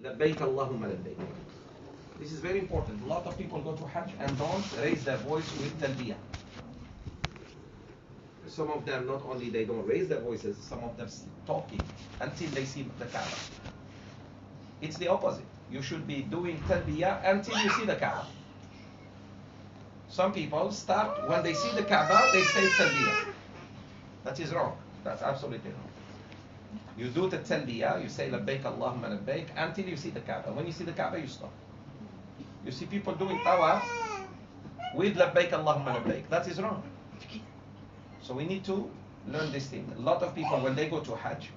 Labbaik Allahumma labbaik. This is very important. A lot of people go to Hajj and don't raise their voice with talbiyah. Some of them, not only they don't raise their voices, some of them talking until they see the Kaaba. It's the opposite. You should be doing talbiyah until you see the Kaaba. Some people start, when they see the Kaaba, they say talbiyah. That is wrong. That's absolutely wrong. You do the talbiyah, you say labbaik Allahumma labbaik until you see the Kaaba. When you see the Kaaba, you stop. You see people doing tawaf with labbaik Allahumma labbaik. That is wrong. So we need to learn this thing. A lot of people, when they go to Hajj,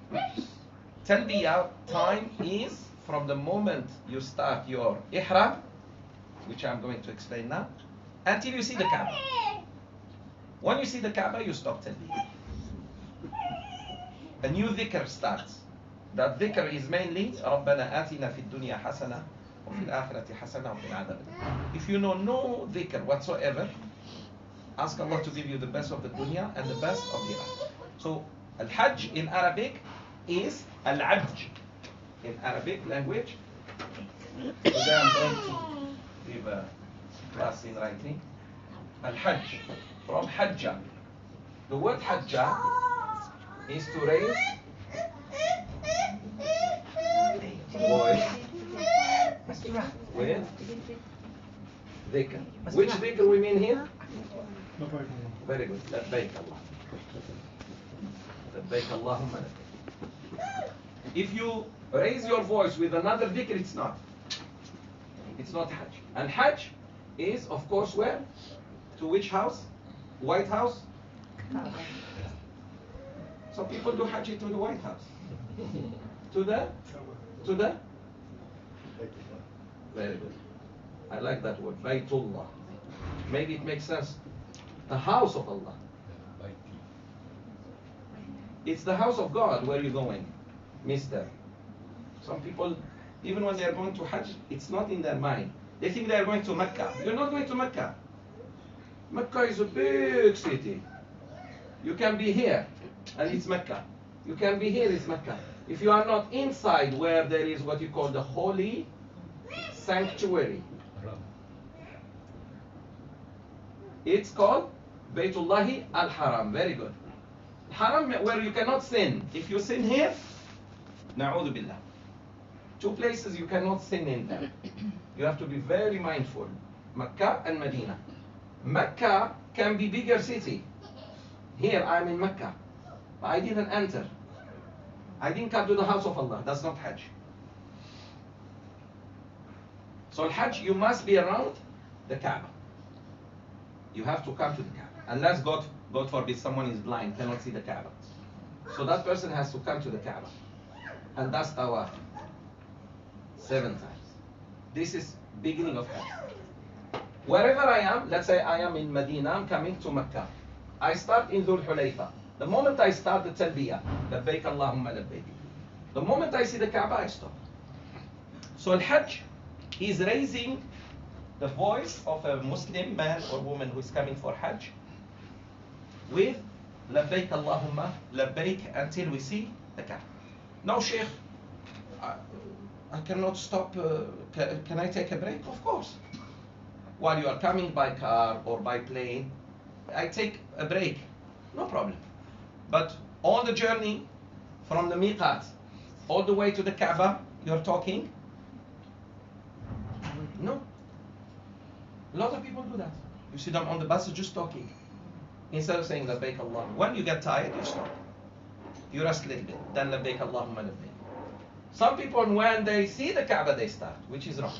talbiyah time is from the moment you start your ihram, which I'm going to explain now, until you see the Kaaba. When you see the Kaaba, you stop talbiyah. A new dhikr starts. That dhikr is mainly رَبَّنَا آتِنَا فِي الدُّنْيَا حَسَنَةً وَفِي الْآخِرَةِ حَسَنَةً وَقِنَا عَذَابَ النَّارِ. If you know no dhikr whatsoever, ask Allah to give you the best of the dunya and the best of the akhirah. So, al-Hajj in Arabic is al-Ajj. In Arabic language, today I'm going to give a class in writing. Al-Hajj, from Hajja. The word Hajja is to raise voice with dhikr. Which dhikr we mean here? Very good. Labbaik Allah. Labbaik Allahumma labbaik. If you raise your voice with another dhikr, it's not. It's not Hajj. And Hajj is, of course, where? To which house? White House? So people do Hajj to the White House. To the? Very good. I like that word. Baytullah. Maybe it makes sense. The house of Allah. It's the house of God. Where are you going, mister? Some people, even when they are going to Hajj, it's not in their mind. They think they are going to Mecca. You're not going to Mecca. Mecca is a big city. You can be here, and it's Mecca. You can be here, it's Mecca. If you are not inside where there is what you call the holy sanctuary, it's called Baytullahi al-Haram. Very good. Haram, where you cannot sin. If you sin here, na'udhu billah. Two places you cannot sin in them. You have to be very mindful. Mecca and Medina. Mecca can be bigger city. Here I'm in Mecca. But I didn't enter. I didn't come to the house of Allah. That's not Hajj. So Hajj, you must be around the Kaaba. You have to come to the Kaaba. Unless God forbid someone is blind, cannot see the Kaaba. So that person has to come to the Kaaba. And that's tawaf. 7 times. This is beginning of Hajj. Wherever I am, let's say I am in Medina, I'm coming to Mecca. I start in Dhul Hulayfa. The moment I start the talbiyah, labbaik Allahumma labbaik. The moment I see the Kaaba, I stop. So Al-Hajj is raising the voice of a Muslim man or woman who is coming for Hajj with labbaik Allahumma labbaik until we see the Kaaba. Now, Sheikh, I cannot stop. Can I take a break? Of course. While you are coming by car or by plane, I take a break. No problem. But on the journey from the miqat all the way to the Kaaba, you're talking? No. A lot of people do that. You see them on the bus just talking. Instead of saying labbaik Allah. When you get tired, you stop. You rest a little bit. Then labbaik Allahumma labbaik. Some people, when they see the Kaaba, they start, which is wrong.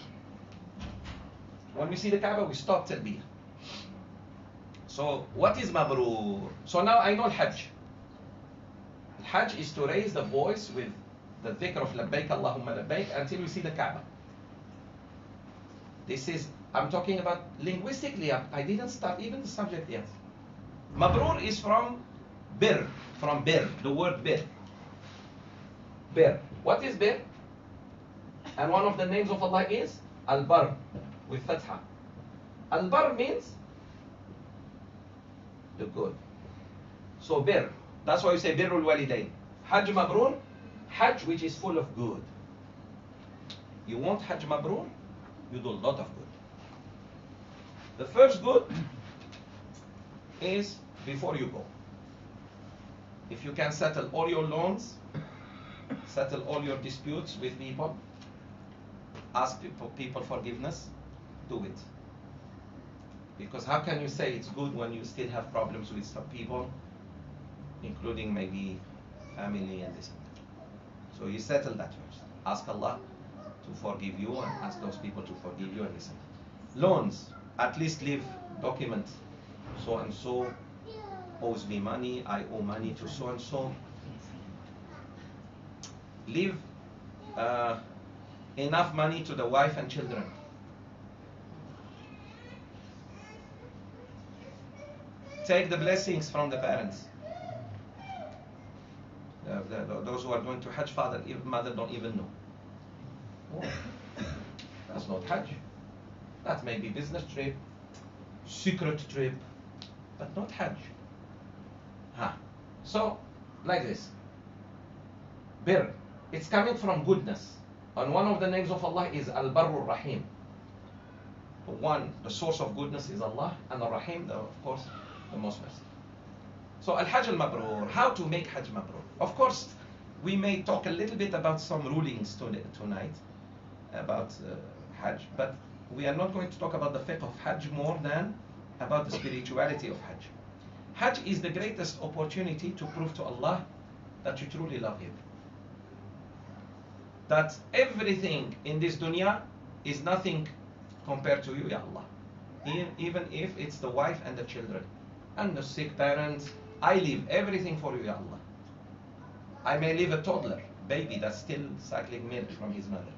When we see the Kaaba, we stop talbiyah. So, what is mabrur? So now I know Hajj. Hajj is to raise the voice with the dhikr of labbaik Allahumma labbaik until we see the Kaaba. This is, I'm talking about linguistically. I didn't start even the subject yet. Mabrur is from bir, the word bir. Bir. What is bir? And one of the names of Allah is Al-Bar, with Fatha. Al-Bar means the good. So bir. That's why you say birrul walidain. Hajj mabrur, Hajj which is full of good. You want Hajj Mabrur? You do a lot of good. The first good is before you go. If you can settle all your loans, settle all your disputes with people, ask people forgiveness, do it. Because how can you say it's good when you still have problems with some people, including maybe family and this and that? So you settle that first. Ask Allah to forgive you and ask those people to forgive you and this and that. Loans, at least leave document. So and so owes me money, I owe money to so and so. Leave enough money to the wife and children. Take the blessings from the parents. Those who are going to Hajj, father, mother don't even know. Oh, that's not Hajj. That may be business trip, secret trip, but not Hajj. So, like this. Bir, it's coming from goodness. And one of the names of Allah is Al-Barrur Rahim. The source of goodness is Allah, and Al-Rahim, of course, the most merciful. So Al-Hajj al-Mabrur, how to make Hajj Mabrur? Of course, we may talk a little bit about some rulings tonight about Hajj, but we are not going to talk about the fiqh of Hajj more than about the spirituality of Hajj. Hajj is the greatest opportunity to prove to Allah that you truly love Him. That everything in this dunya is nothing compared to you, Ya Allah. Even if it's the wife and the children and the sick parents, I leave everything for you, Ya Allah. I may leave a toddler, baby that's still suckling milk from his mother.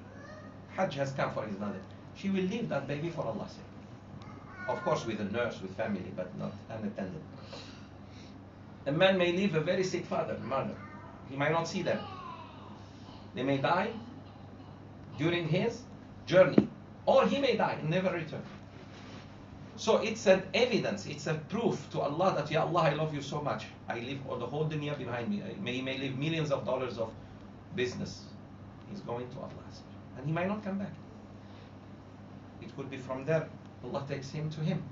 Hajj has come for his mother. She will leave that baby for Allah's sake. Of course with a nurse, with family, but not unattended. A man may leave a very sick father, mother. He might not see them. They may die during his journey, or he may die and never return. So it's an evidence, it's a proof to Allah that, Ya Allah, I love you so much. I leave all the whole dunya behind me. He may leave millions of dollars of business. He's going to Allah. And he might not come back. It could be from there, Allah takes him to Him.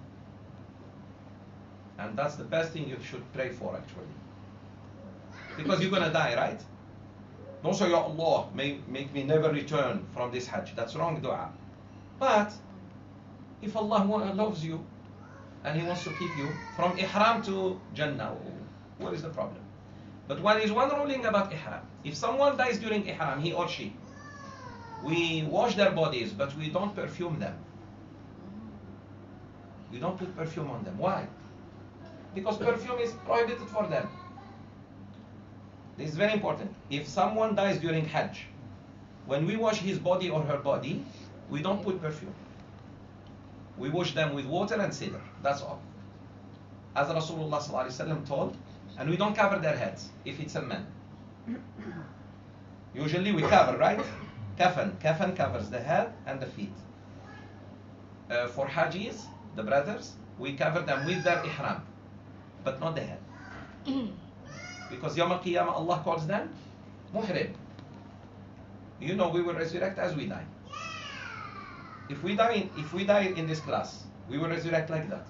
And that's the best thing you should pray for, actually. Because you're going to die, right? Don't say, Ya Allah, make me never return from this Hajj. That's wrong dua. But if Allah loves you and He wants to keep you from Ihram to Jannah, what is the problem? But one ruling about Ihram. If someone dies during Ihram, he or she, we wash their bodies, but we don't perfume them. We don't put perfume on them. Why? Because perfume is prohibited for them. This is very important. If someone dies during Hajj, when we wash his body or her body, we don't put perfume. We wash them with water and cedar. That's all. As Rasulullah ﷺ told, and we don't cover their heads if it's a man. Usually we cover, right? Kafan. Kafan covers the head and the feet. For Hajjis, the brothers, we cover them with their ihram, but not the head. Because Yawm al-Qiyamah, Allah calls them muhrim. You know, we will resurrect as we die. If we die in this class, we will resurrect like that.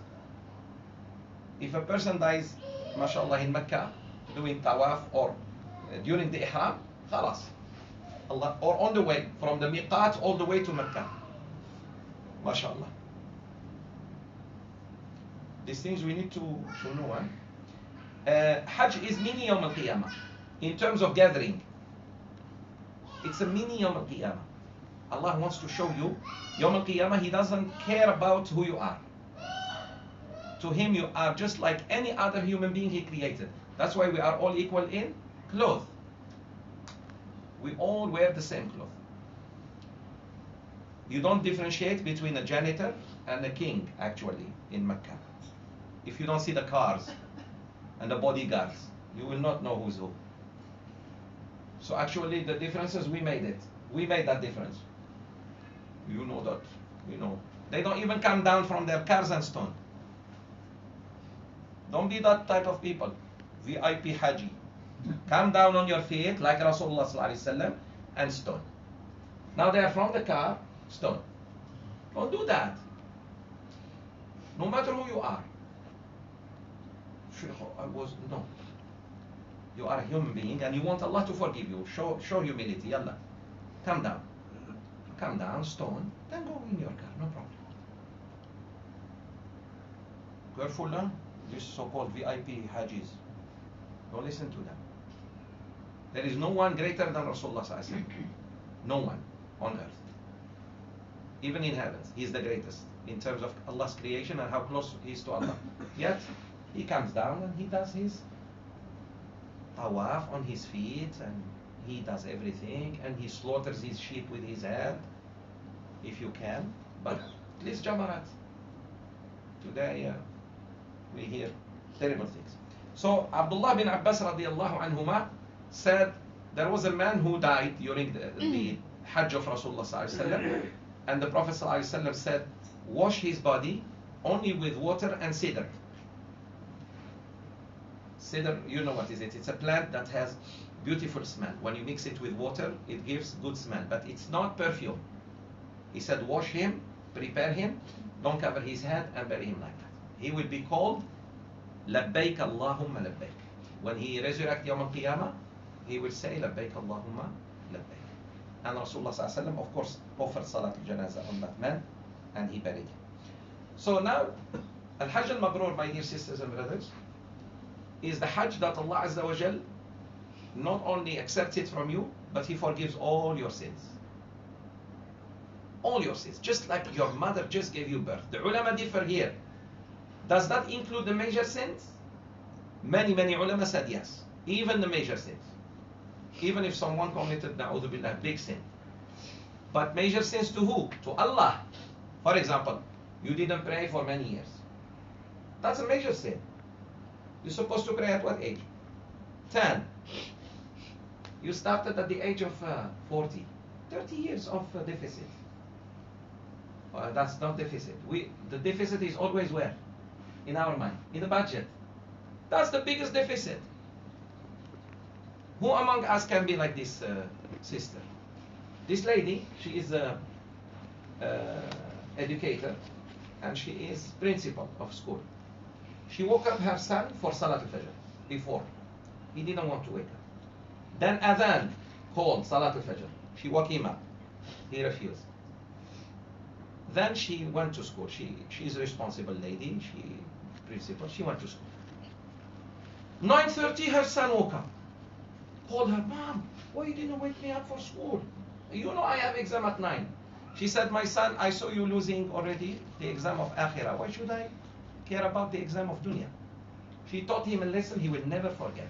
If a person dies, mashallah, in Mecca, doing tawaf or during the ihram, khalas. Allah, or on the way from the miqat all the way to Mecca, mashallah. These things we need to know. Hajj is mini Yawm al-Qiyamah in terms of gathering. It's a mini Yawm al-Qiyamah. Allah wants to show you, Yawm al-Qiyamah, He doesn't care about who you are. To Him, you are just like any other human being He created. That's why we are all equal in clothes. We all wear the same clothes. You don't differentiate between a janitor and a king, actually, in Mecca. If you don't see the cars and the bodyguards, you will not know who's who. So actually, the differences, we made it. We made that difference. You know that. You know. They don't even come down from their cars and stone. Don't be that type of people. VIP Haji. Come down on your feet like Rasulullah ﷺ and stone. Now they are from the car, stone. Don't do that. No matter who you are. No. You are a human being and you want Allah to forgive you. Show humility. Yalla. Come down. Come down, stone. Then go in your car. No problem. Careful now. These so-called VIP Hajjis. Don't listen to them. There is no one greater than Rasulullah sallallahu alaihi wasallam. No one on earth. Even in heavens. He is the greatest in terms of Allah's creation and how close he is to Allah. Yet, he comes down and he does his tawaf on his feet and he does everything and he slaughters his sheep with his hand if you can. But at least Jamarat. Today we hear terrible things. So Abdullah bin Abbas radiallahu anhuma said there was a man who died during the Hajj of Rasulullah sallallahu alaihi wasallam, and the Prophet sallallahu alaihi wasallam said, wash his body only with water and cedar. Cedar, you know what is it? It's a plant that has beautiful smell. When you mix it with water, it gives good smell, but it's not perfume. He said, wash him, prepare him, don't cover his head and bury him like that. He will be called Labbaik Allahumma Labbaik. When he resurrects Yawm al-Qiyamah, he will say Labbaik Allahumma Labbaik. And Rasulullah sallallahu alaihi wasallam, of course, offered Salat al-Janazah on that man and he buried him. So now, Al-Hajj al-Mabrur, my dear sisters and brothers, is the Hajj that Allah Azza wa Jal not only accepts it from you, but He forgives all your sins. All your sins. Just like your mother just gave you birth. The ulama differ here. Does that include the major sins? Many ulama said yes. Even the major sins. Even if someone committed, na'udhu billah, big sin. But major sins to who? To Allah. For example, you didn't pray for many years. That's a major sin. You're supposed to pray at what age? 10. You started at the age of 40. 30 years of deficit. That's not deficit. The deficit is always where? In our mind. In the budget. That's the biggest deficit. Who among us can be like this sister? This lady, she is a educator and she is principal of school. She woke up her son for Salat al-Fajr before. He didn't want to wake up. Then Adhan called Salat al-Fajr. She woke him up. He refused. Then she went to school. She's a responsible lady. Principal. She went to school. 9:30 her son woke up. Called her, Mom, why you didn't wake me up for school? You know I have exam at 9. She said, my son, I saw you losing already the exam of Akhirah. Why should I care about the exam of dunya? She taught him a lesson he will never forget.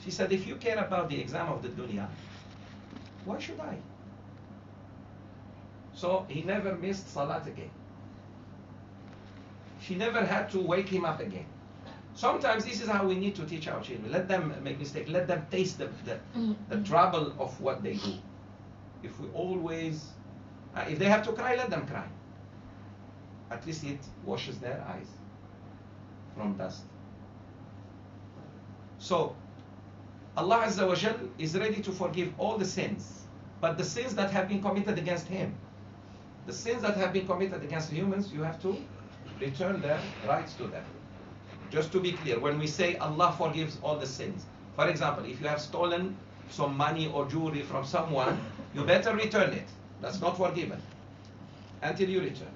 She said, if you care about the exam of the dunya, why should I? So he never missed salat again. She never had to wake him up again. Sometimes this is how we need to teach our children. Let them make mistakes. Let them taste the trouble of what they do. If we always, if they have to cry, let them cry. At least it washes their eyes from dust. So, Allah Azza wa Jal is ready to forgive all the sins, but the sins that have been committed against Him, the sins that have been committed against humans, you have to return their rights to them. Just to be clear, when we say Allah forgives all the sins, for example, if you have stolen some money or jewelry from someone, you better return it. That's not forgiven until you return.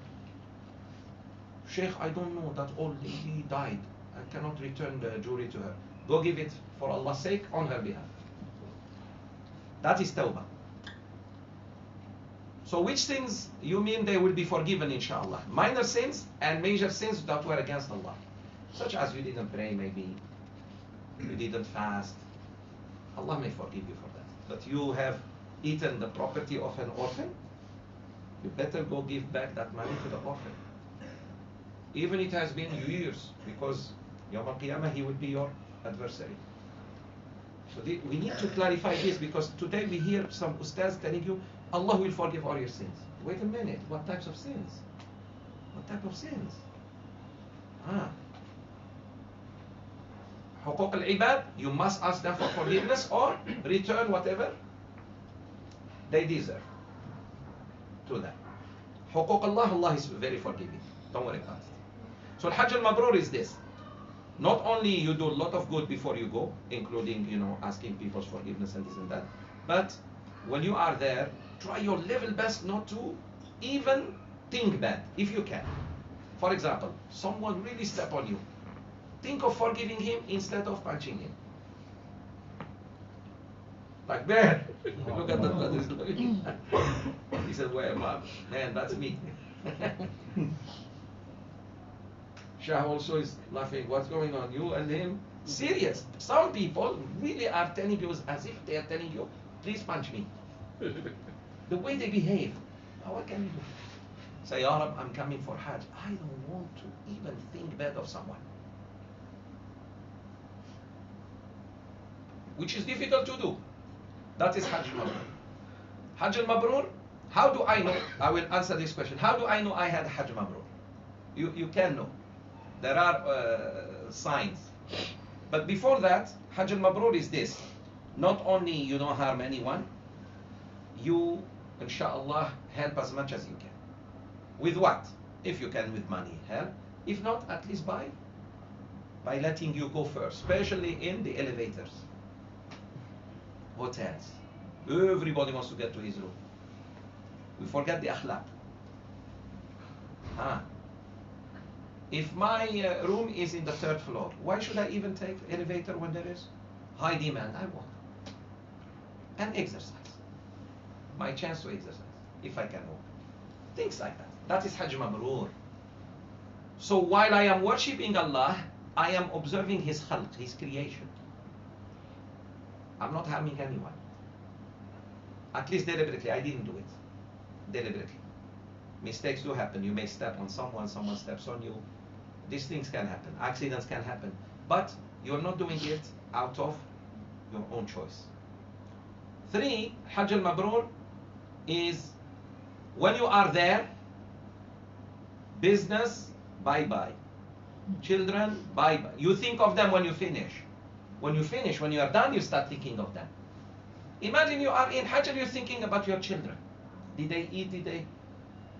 Sheikh, I don't know, that old lady died. I cannot return the jewelry to her. Go give it for Allah's sake on her behalf. That is tawbah. So which sins you mean they will be forgiven, inshallah? Minor sins and major sins that were against Allah. Such as you didn't pray, maybe you didn't fast. Allah may forgive you for that. But you have eaten the property of an orphan, you better go give back that money to the orphan. Even it has been years, because Yawm al-Qiyamah he will be your adversary. So we need to clarify this, because today we hear some ustaz telling you, Allah will forgive all your sins. Wait a minute, what types of sins? What type of sins? Huquq al-ibad, you must ask them for forgiveness or return whatever they deserve to them. حقوق Allah, Allah is very forgiving. Don't worry about it. So Hajj al-Mabrur is this. Not only you do a lot of good before you go, including, asking people's forgiveness and this and that, but when you are there, try your level best not to even think bad, if you can. For example, someone really step on you. Think of forgiving him instead of punching him. Like there. Look at that brother. He said, well, man, that's me. Shah also is laughing. What's going on? You and him? Serious. Some people really are telling you as if they are telling you, please punch me. The way they behave. Now what can you do? Say, Ya Rab, I'm coming for Hajj. I don't want to even think bad of someone. Which is difficult to do. That is Hajj al-Mabrur. Hajj al-Mabrur, how do I know? I will answer this question. How do I know I had Hajj al-Mabrur? You can know. There are signs. But before that, Hajj al-Mabrur is this. Not only you don't harm anyone, you, inshallah, help as much as you can. With what? If you can, with money, help. If not, at least by letting you go first, especially in the elevators. Hotels. Everybody wants to get to his room. We forget the akhlaq. If my room is in the 3rd floor, why should I even take elevator when there is high demand? I walk. And exercise. My chance to exercise, if I can walk. Things like that. That is Hajj Mabrur. So while I am worshipping Allah, I am observing His khalq, His creation. I'm not harming anyone. At least deliberately, I didn't do it. Deliberately. Mistakes do happen. You may step on someone steps on you. These things can happen. Accidents can happen. But you're not doing it out of your own choice. 3, Hajj al-Mabrur is when you are there, business, bye-bye. Children, bye-bye. You think of them when you finish. When you are done, you start thinking of them. Imagine you are in Hajj and you're thinking about your children. Did they eat? Did they?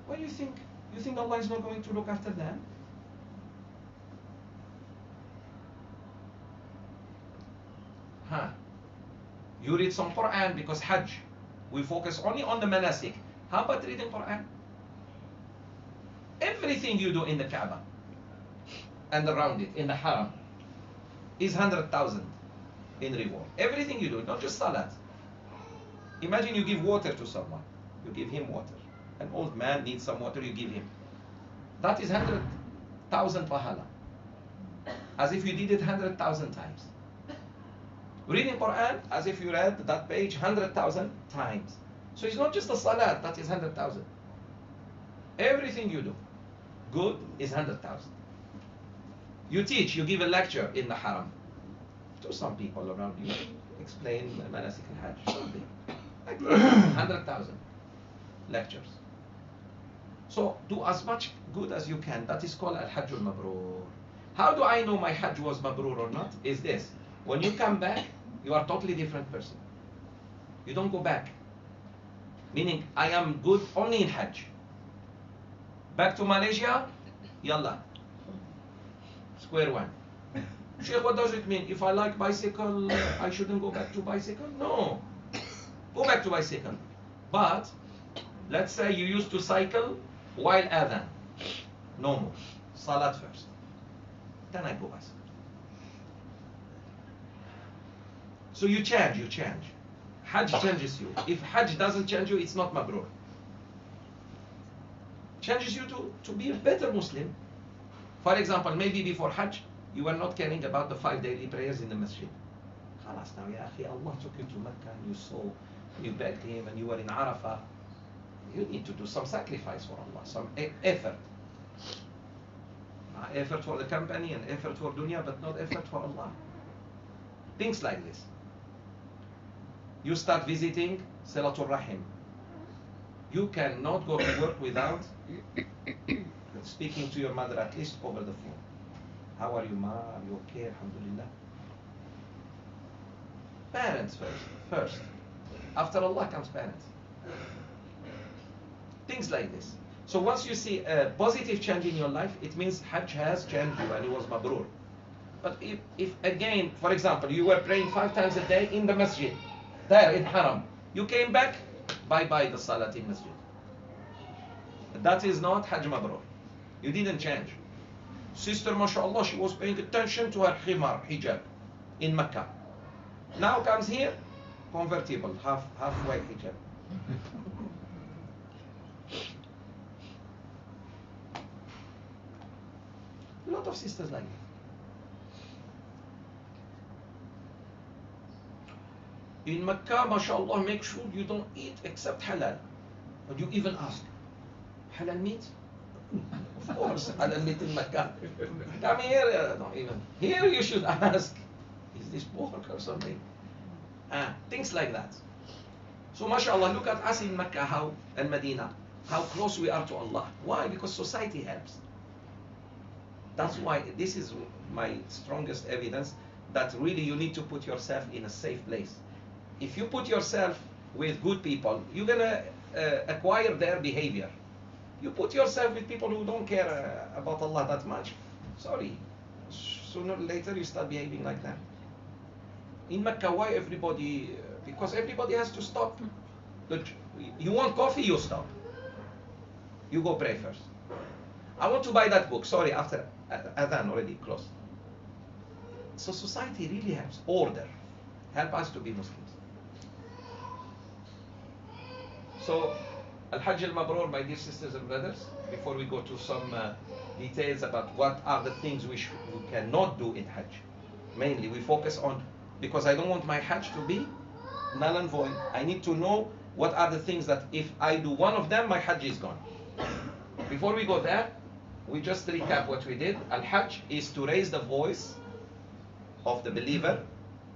What do you think? You think Allah is not going to look after them? You read some Quran because Hajj. We focus only on the manasik. How about reading Quran? Everything you do in the Kaaba and around it, in the Haram, is 100,000 in reward. Everything you do, not just salat. Imagine you give water to someone. You give him water. An old man needs some water, you give him. That is 100,000 pahala. As if you did it 100,000 times. Reading Quran, as if you read that page 100,000 times. So it's not just a salat, that is 100,000. Everything you do, good, is 100,000. You teach, you give a lecture in the Haram to some people around you. Explain Manasik al-Hajj, something. Like 100,000 lectures. So do as much good as you can. That is called al-Hajj al-Mabrur. How do I know my Hajj was Mabrur or not? Is this. When you come back, you are a totally different person. You don't go back. Meaning, I am good only in Hajj. Back to Malaysia, yallah. Square one. Sheikh, what does it mean? If I like bicycle, I shouldn't go back to bicycle? No. Go back to bicycle. But, let's say you used to cycle while adhan. No more. Salat first. Then I go bicycle. So you change. Hajj changes you. If Hajj doesn't change you, it's not Mabrur. Changes you to be a better Muslim. For example, maybe before Hajj, you were not caring about the 5 daily prayers in the masjid. Khalas, now, ya akhi, Allah took you to Mecca and you saw, you begged Him and you were in Arafah. You need to do some sacrifice for Allah, some effort. Effort for the company and effort for dunya, but not effort for Allah. Things like this. You start visiting Silatul Rahim. You cannot go to work without speaking to your mother at least over the phone. How are you, ma? Are you okay? Alhamdulillah. Parents first. After Allah comes parents. Things like this. So once you see a positive change in your life, it means Hajj has changed you and it was mabrur. But if again, for example, you were praying 5 times a day in the masjid, there in Haram, you came back, bye-bye the salat in masjid. That is not Hajj mabrur. You didn't change. Sister, mashallah, she was paying attention to her khimar, hijab, in Mecca. Now comes here, convertible, halfway hijab. A lot of sisters like that. In Mecca, mashallah, make sure you don't eat except halal. But you even ask, halal meat? Of course, halal meat in Mecca. Come here, not even. Here you should ask, is this pork or something? Things like that. So mashallah, look at us in Mecca, how, and Medina, how close we are to Allah. Why? Because society helps. That's why this is my strongest evidence that really you need to put yourself in a safe place. If you put yourself with good people, you're gonna acquire their behavior. You put yourself with people who don't care about Allah that much, sorry, sooner or later you start behaving like that. In Mecca, why everybody? Because everybody has to stop. You want coffee, you stop. You go pray first. I want to buy that book. Sorry, after Adhan already closed. So society really helps. Order. Help us to be Muslims. So, Al-Hajj al-Mabrur, my dear sisters and brothers, before we go to some details about what are the things we cannot do in Hajj. Mainly, we focus on, because I don't want my Hajj to be null and void. I need to know what are the things that if I do one of them, my Hajj is gone. Before we go there, we just recap what we did. Al-Hajj is to raise the voice of the believer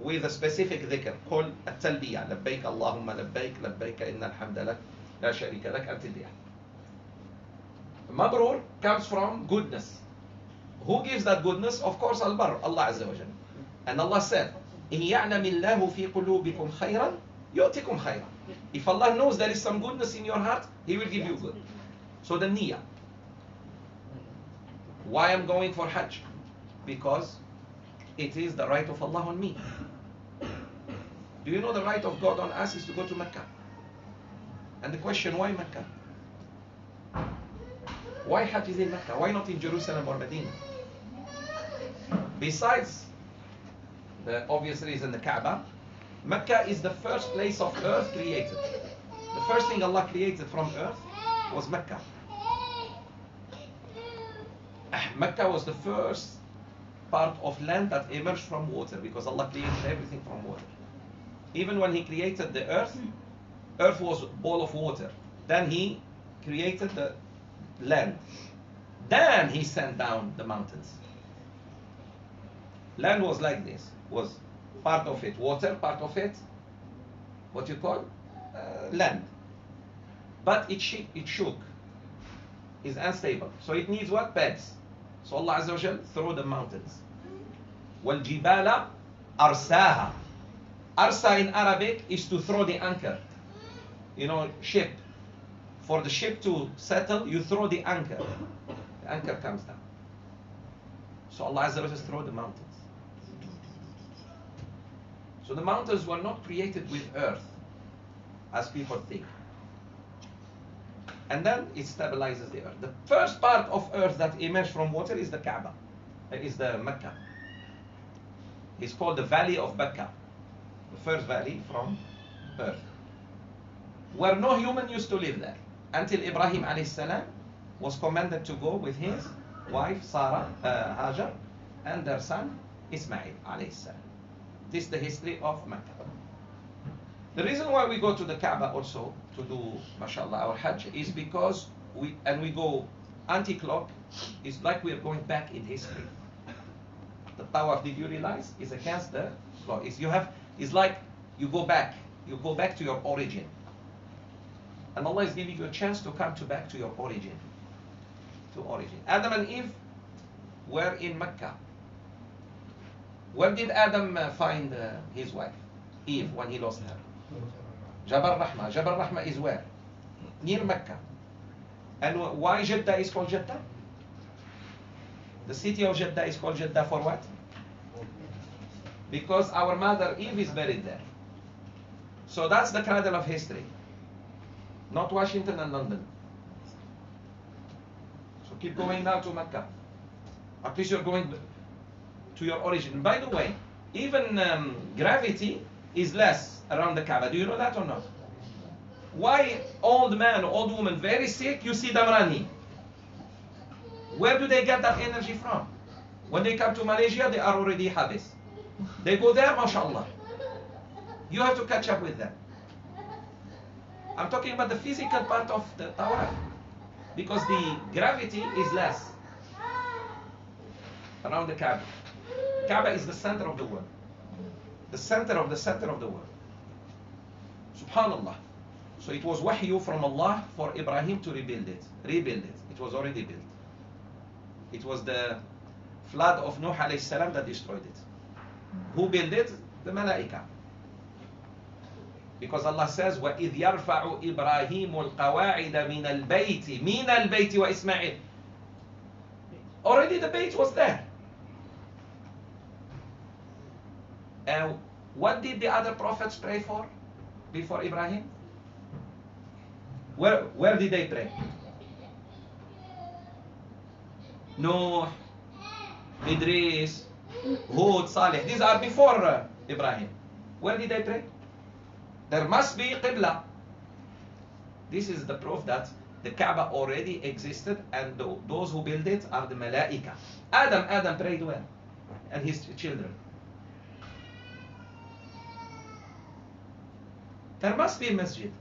with a specific dhikr called At-Talbiyah. Labbaik Allahumma labbaik, labbaik inna alhamda lak, la sharika lak, until the end. Mabrur comes from goodness. Who gives that goodness? Of course, Al-Barr, Allah Azza wa Jalla. And Allah said, إِن يَعْلَمِ اللَّهُ فِي قُلُوبِكُمْ خَيْرًا يُؤْتِكُمْ خَيْرًا. If Allah knows there is some goodness in your heart, He will give you good. So the niyyah. Why I'm going for Hajj? Because it is the right of Allah on me. Do you know the right of God on us is to go to Mecca? And the question, why Mecca? Why Hajj is in Mecca? Why not in Jerusalem or Medina? Besides the obvious reason, the Kaaba, Mecca is the first place of earth created. The first thing Allah created from earth was Mecca. Mecca was the first part of land that emerged from water, because Allah created everything from water. Even when He created the earth was a ball of water. Then He created the land. Then He sent down the mountains. Land was like this, was part of it water, part of it what you call land. But it shook, is unstable. So it needs what? Beds. So Allah Azza wa Jal throw the mountains. وَالْجِبَالَ أَرْسَاهَا. Arsa in Arabic is to throw the anchor. You know, ship. For the ship to settle, you throw the anchor. The anchor comes down. So Allah Azza wa Jal throw the mountains. So the mountains were not created with earth, as people think. And then it stabilizes the earth. The first part of earth that emerged from water is the Kaaba, is the Mecca. It's called the Valley of Mecca, the first valley from earth, where no human used to live there until Ibrahim alayhi salam was commanded to go with his wife Sarah, HAJJ, and their son Ismail alayhi salam. This is the history of Mecca. The reason why we go to the Kaaba also to do, mashallah, our Hajj is because we go anti-clock. It's like we are going back in history. The tawaf, did you realize, is against the clock. It's like you go back to your origin. And Allah is giving you a chance to come back to your origin. Adam and Eve were in Mecca. Where did Adam find his wife, Eve, when he lost her? Jabal Rahma. Jabal Rahma is where? Near Mecca. And why Jeddah is called Jeddah? The city of Jeddah is called Jeddah for what? Because our mother Eve is buried there. So that's the cradle of history. Not Washington and London. So keep going now to Mecca. At least you're going to your origin. By the way, even gravity is less around the Kaaba. Do you know that or not? Why old man, old woman, very sick, you see them running? Where do they get that energy from? When they come to Malaysia, they are already habis. They go there, mashallah. You have to catch up with them. I'm talking about the physical part of the tawaf. Because the gravity is less around the Kaaba. Kaaba is the center of the world. The center of the world. Subhanallah. So it was wahyu from Allah for Ibrahim to rebuild it. It was already built. It was the flood of Nuh alayhi salam that destroyed it. Who built it? The Malaika. Because Allah says, وَإِذْ يَرْفَعُ إِبْرَاهِيمُ الْقَوَاعِدَ مِنَ الْبَيْتِ وَإِسْمَعِيلُ. Already the Bayt was there. And what did the other prophets pray for before Ibrahim? Where did they pray? Nuh, Idris, Hud, Salih. These are before Ibrahim. Where did they pray? There must be Qibla. This is the proof that the Kaaba already existed and those who build it are the Malaika. Adam prayed where? And his children. There must be a masjid.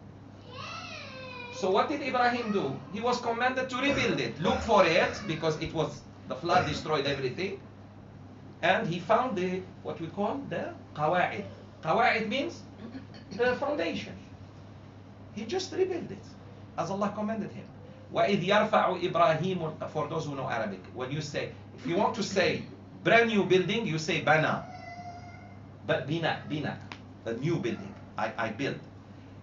So what did Ibrahim do? He was commanded to rebuild it. Look for it because it was, the flood destroyed everything. And he found what we call the Qawa'id. Qawa'id means the foundation. He just rebuilt it as Allah commanded him. وَإِذْ يَرْفَعُ إِبْرَاهِيمُ. For those who know Arabic, when you say, if you want to say brand new building, you say bana. But bina, a new building. I build.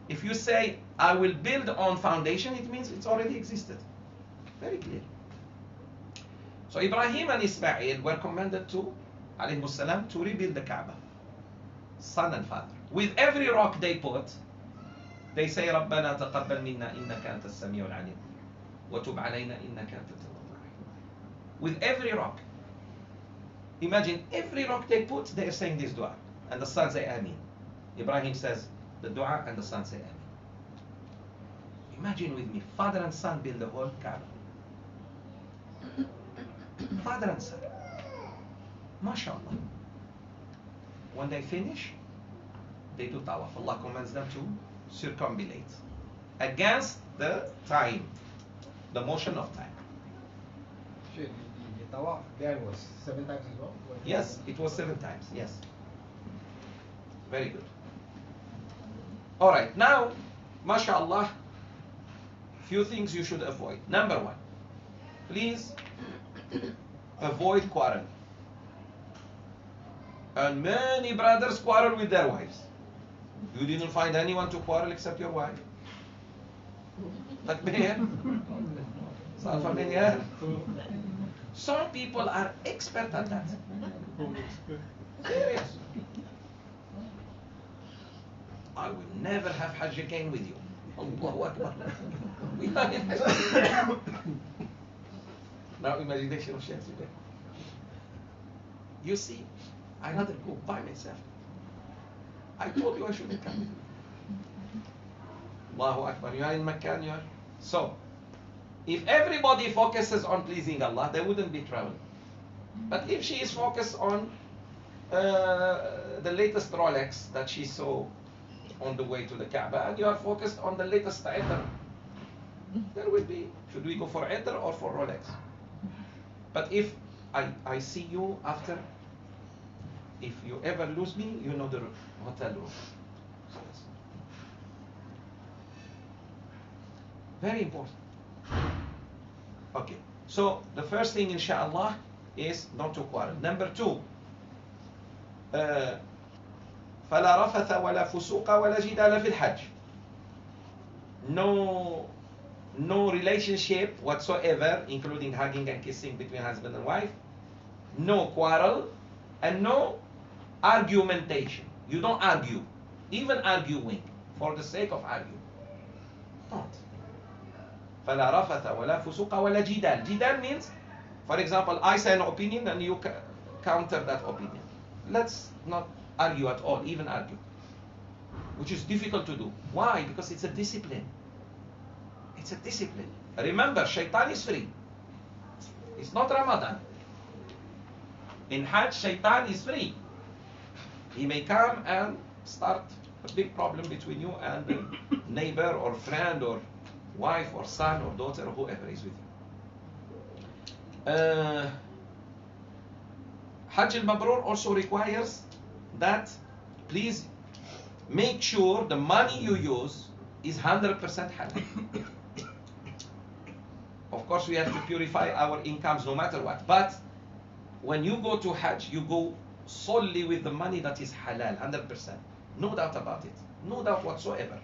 If you say I will build on foundation, it means it's already existed. Very clear. So Ibrahim and Ismail were commanded to, alayhi salam, to rebuild the Kaaba. Son and father. With every rock they put, they say, رَبَّنَا تَقَبَّلْ مِنَّا إِنَّكَ أَنْتَ السَّمِيعُ الْعَلِيمُ وَتُبْ عَلَيْنَا إِنَّكَ أَنْتَ التَّوَّابُ الرَّحِيمُ. With every rock. Imagine every rock they put, they are saying this dua. And the son say Ameen. Ibrahim says the dua and the son say Ameen. Imagine with me, father and son build the whole Kaaba. Father and son. MashaAllah. When they finish, they do tawaf. Allah commands them to circumambulate against the time, the motion of time. The tawaf there was 7 times as well? Yes, it was 7 times. Yes. Very good. All right. Now, MashaAllah, few things you should avoid. Number 1, please avoid quarrel. And many brothers quarrel with their wives. You didn't find anyone to quarrel except your wife. Some people are expert at that. Serious. I will never have Hajj again with you. Allahu Akbar. Now imagination of Sheikh Zoubir. You see, I'd rather go by myself. I told you I shouldn't come with you. Allahu Akbar. You are in Mecca, you are. So, if everybody focuses on pleasing Allah, there wouldn't be trouble. But if she is focused on the latest Rolex that she saw on the way to the Kaaba, and you are focused on the latest Idr, there will be, should we go for Idr or for Rolex? But if I see you after, if you ever lose me, you know the hotel room. Very important. Okay, so the first thing, inshallah, is not to quarrel. Number 2, فلا رفث ولا فسوق ولا جدال في الحج. no relationship whatsoever, including hugging and kissing between husband and wife, no quarrel, and no argumentation. You don't argue, even arguing for the sake of arguing. Don't. فلا رفث ولا فسوق ولا جدال. Jidal means, for example, I say an opinion and you counter that opinion. Let's not argue at all, even argue, which is difficult to do. Why? Because it's a discipline. It's a discipline. Remember, shaitan is free. It's not Ramadan. In Hajj, shaitan is free. He may come and start a big problem between you and a neighbor or friend or wife or son or daughter or whoever is with you. Hajj al-Mabrur also requires that please make sure the money you use is 100% halal. Of course, we have to purify our incomes no matter what. But when you go to Hajj, you go solely with the money that is halal, 100%. No doubt about it. No doubt whatsoever.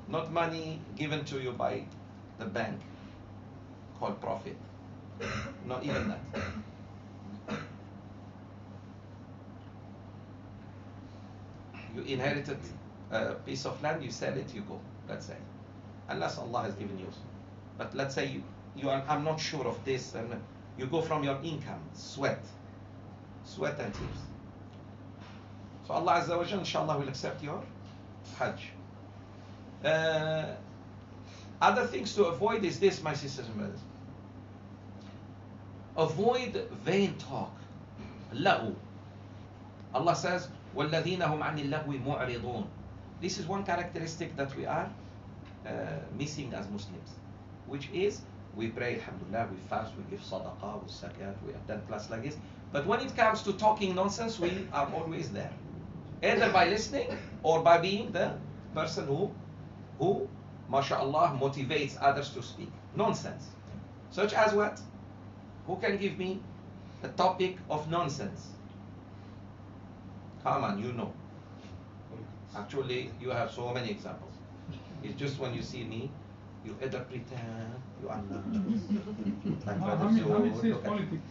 Not money given to you by the bank called profit. Not even that. You inherited a piece of land, you sell it, you go, let's say. Unless Allah has given you. But let's say you are, I'm not sure of this, and you go from your income, sweat and tears. So Allah Azza wa Jalla, inshallah, will accept your Hajj. Other things to avoid is this, my sisters and brothers. Avoid vain talk. Lahu. Allah says, وَالَّذِينَ هُمْ عَنِ اللَّغْوِ مُعْرِضُونَ. This is one characteristic that we are missing as Muslims, which is we pray, alhamdulillah, we fast, we give sadaqah, we zakat, we have done plus like this. But when it comes to talking nonsense, we are always there. Either by listening or by being the person who mashallah, motivates others to speak. Nonsense. Such as what? Who can give me a topic of nonsense? Come on, you know. Actually, you have so many examples. It's just when you see me, you either pretend, you are not. Like says politics.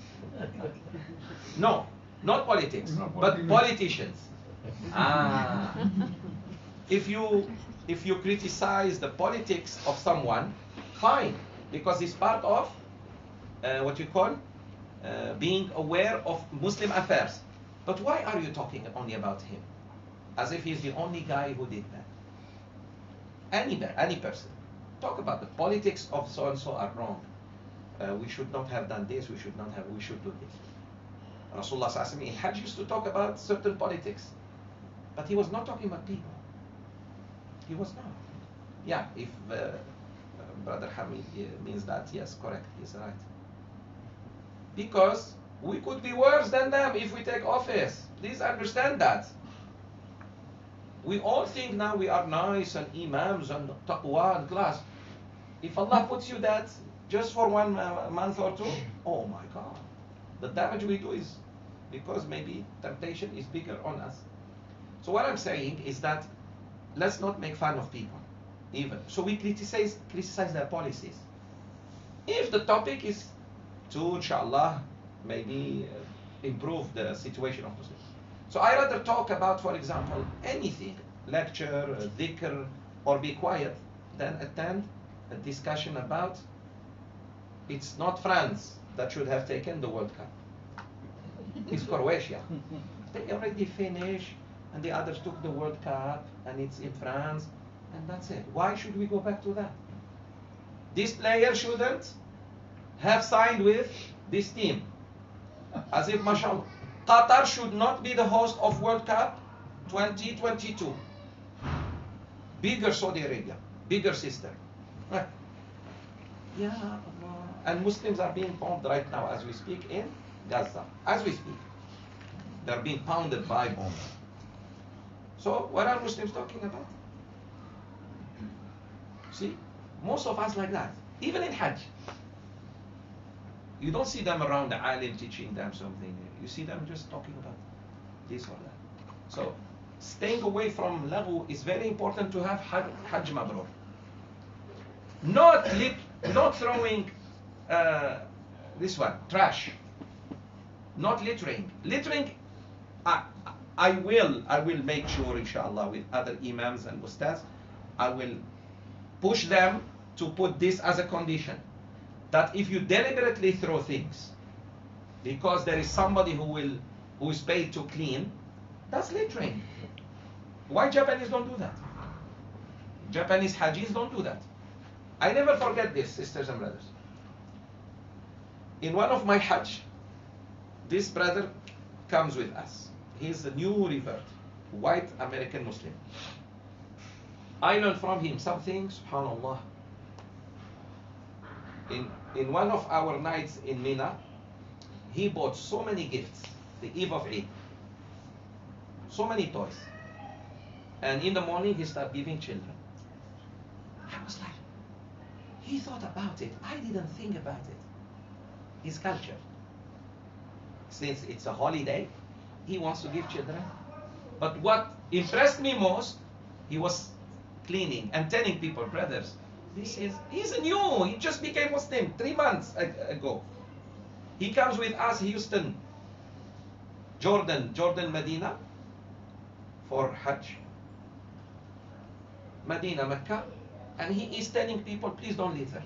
No, not politics, but politicians. If you criticize the politics of someone, fine, because it's part of what you call being aware of Muslim affairs. But why are you talking only about him? As if he's the only guy who did that. Any person. Talk about the politics of so and so are wrong. We should not have done this, we should do this. Rasulullah sallallahu alaihi wasallam in Hajj used to talk about certain politics. But he was not talking about people. He was not. Yeah, if Brother Hamid means that, yes, correct, he's right. Because we could be worse than them if we take office. Please understand that. We all think now we are nice and imams and taqwa and class. If Allah puts you that just for 1 month or two, oh my God. The damage we do is because maybe temptation is bigger on us. So what I'm saying is that let's not make fun of people, even. So we criticize their policies. If the topic is to, inshallah, maybe improve the situation of Muslims. So I rather talk about, for example, anything, lecture, dhikr, or be quiet, than attend a discussion about it's not France that should have taken the World Cup. It's Croatia. They already finished, and the others took the World Cup, and it's in France, and that's it. Why should we go back to that? This player shouldn't have signed with this team. As if, mashallah, Qatar should not be the host of World Cup 2022. Bigger Saudi Arabia, bigger sister. Yeah, and Muslims are being bombed right now as we speak in Gaza. As we speak, they're being pounded by bombs. So what are Muslims talking about? See, most of us like that. Even in Hajj, you don't see them around the alim teaching them something. You see them just talking about this or that. So staying away from laghu is very important to have Hajj Mabrur. Not throwing this one, trash. Not littering. Littering, I will make sure, inshallah, with other imams and ustads, I will push them to put this as a condition. That if you deliberately throw things because there is somebody who is paid to clean, that's littering. Why Japanese don't do that? Japanese Hajjis don't do that. I never forget this, sisters and brothers. In one of my Hajj, this brother comes with us. He's a new revert, white American Muslim. I learned from him something, subhanallah. In one of our nights in Mina, he bought so many gifts, the eve of Eid, so many toys. And in the morning, he started giving children. I was like, he thought about it. I didn't think about it. His culture. Since it's a holiday, he wants to give children. But what impressed me most, he was cleaning and telling people, brothers, he's new, he just became Muslim 3 months ago. He comes with us, Houston, Jordan, Medina, for Hajj. Medina, Mecca, and he is telling people, please don't litter.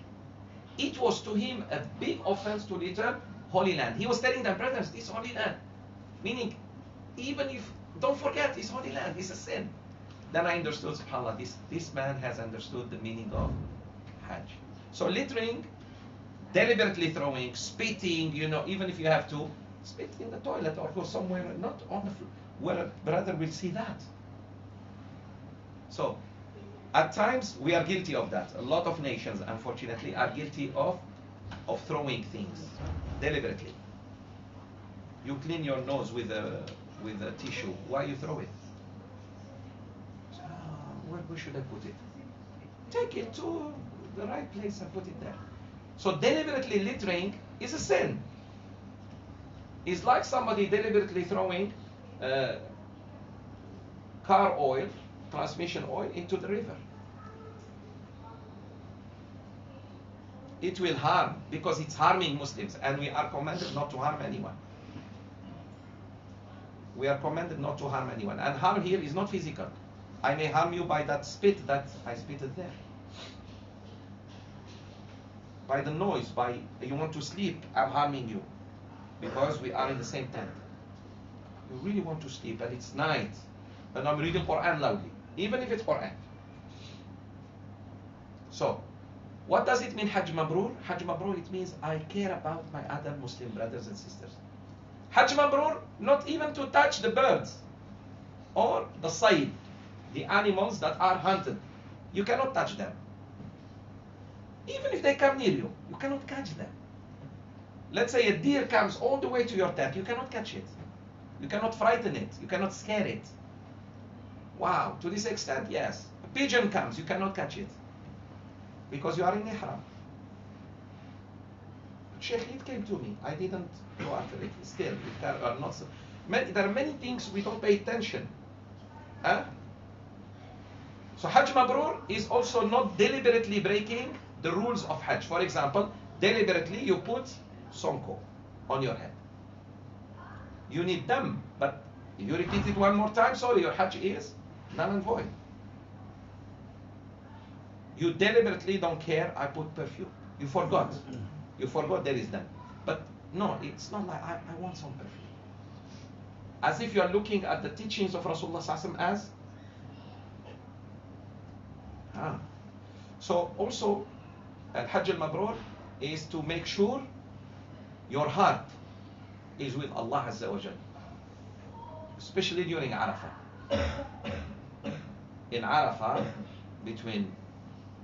It was to him a big offense to litter Holy Land. He was telling them, brothers, this Holy Land. Meaning, even if, don't forget, it's Holy Land, it's a sin. Then I understood, subhanAllah, this man has understood the meaning of Hajj. So littering, deliberately throwing, spitting, even if you have to spit in the toilet or go somewhere, not on the floor, where a brother will see that. So, at times, we are guilty of that. A lot of nations, unfortunately, are guilty of throwing things deliberately. You clean your nose with a tissue. Why you throw it? Where should I put it? Take it to the right place and put it there. So deliberately littering is a sin. It's like somebody deliberately throwing car oil, transmission oil into the river. It will harm because it's harming Muslims, and we are commanded not to harm anyone. We are commanded not to harm anyone. And harm here is not physical. I may harm you by that spit that I spitted there. By the noise, by you want to sleep, I'm harming you. Because we are in the same tent. You really want to sleep and it's night. And I'm reading Quran loudly. Even if it's Quran. So, what does it mean Hajj Mabrur? Hajj Mabrur, it means I care about my other Muslim brothers and sisters. Hajj Mabrur, not even to touch the birds or the sayd, the animals that are hunted. You cannot touch them. Even if they come near you, you cannot catch them. Let's say a deer comes all the way to your tent, you cannot catch it. You cannot frighten it. You cannot scare it. Wow, to this extent, yes. A pigeon comes, you cannot catch it. Because you are in ihram. Sheikh, it came to me. I didn't go after it. Still, there are many things we don't pay attention. Huh? So Hajj Mabrur is also not deliberately breaking the rules of Hajj. For example, deliberately you put sonko on your head. You need them, but if you repeat it one more time, sorry, your Hajj is null and void. You deliberately don't care, I put perfume. You forgot. You forgot there is them. But no, it's not like I want some perfume. As if you are looking at the teachings of Rasulullah SAW as So also, Al-Hajj al-Mabrur is to make sure your heart is with Allah Azza wa Jal. Especially during Arafah. In Arafah, between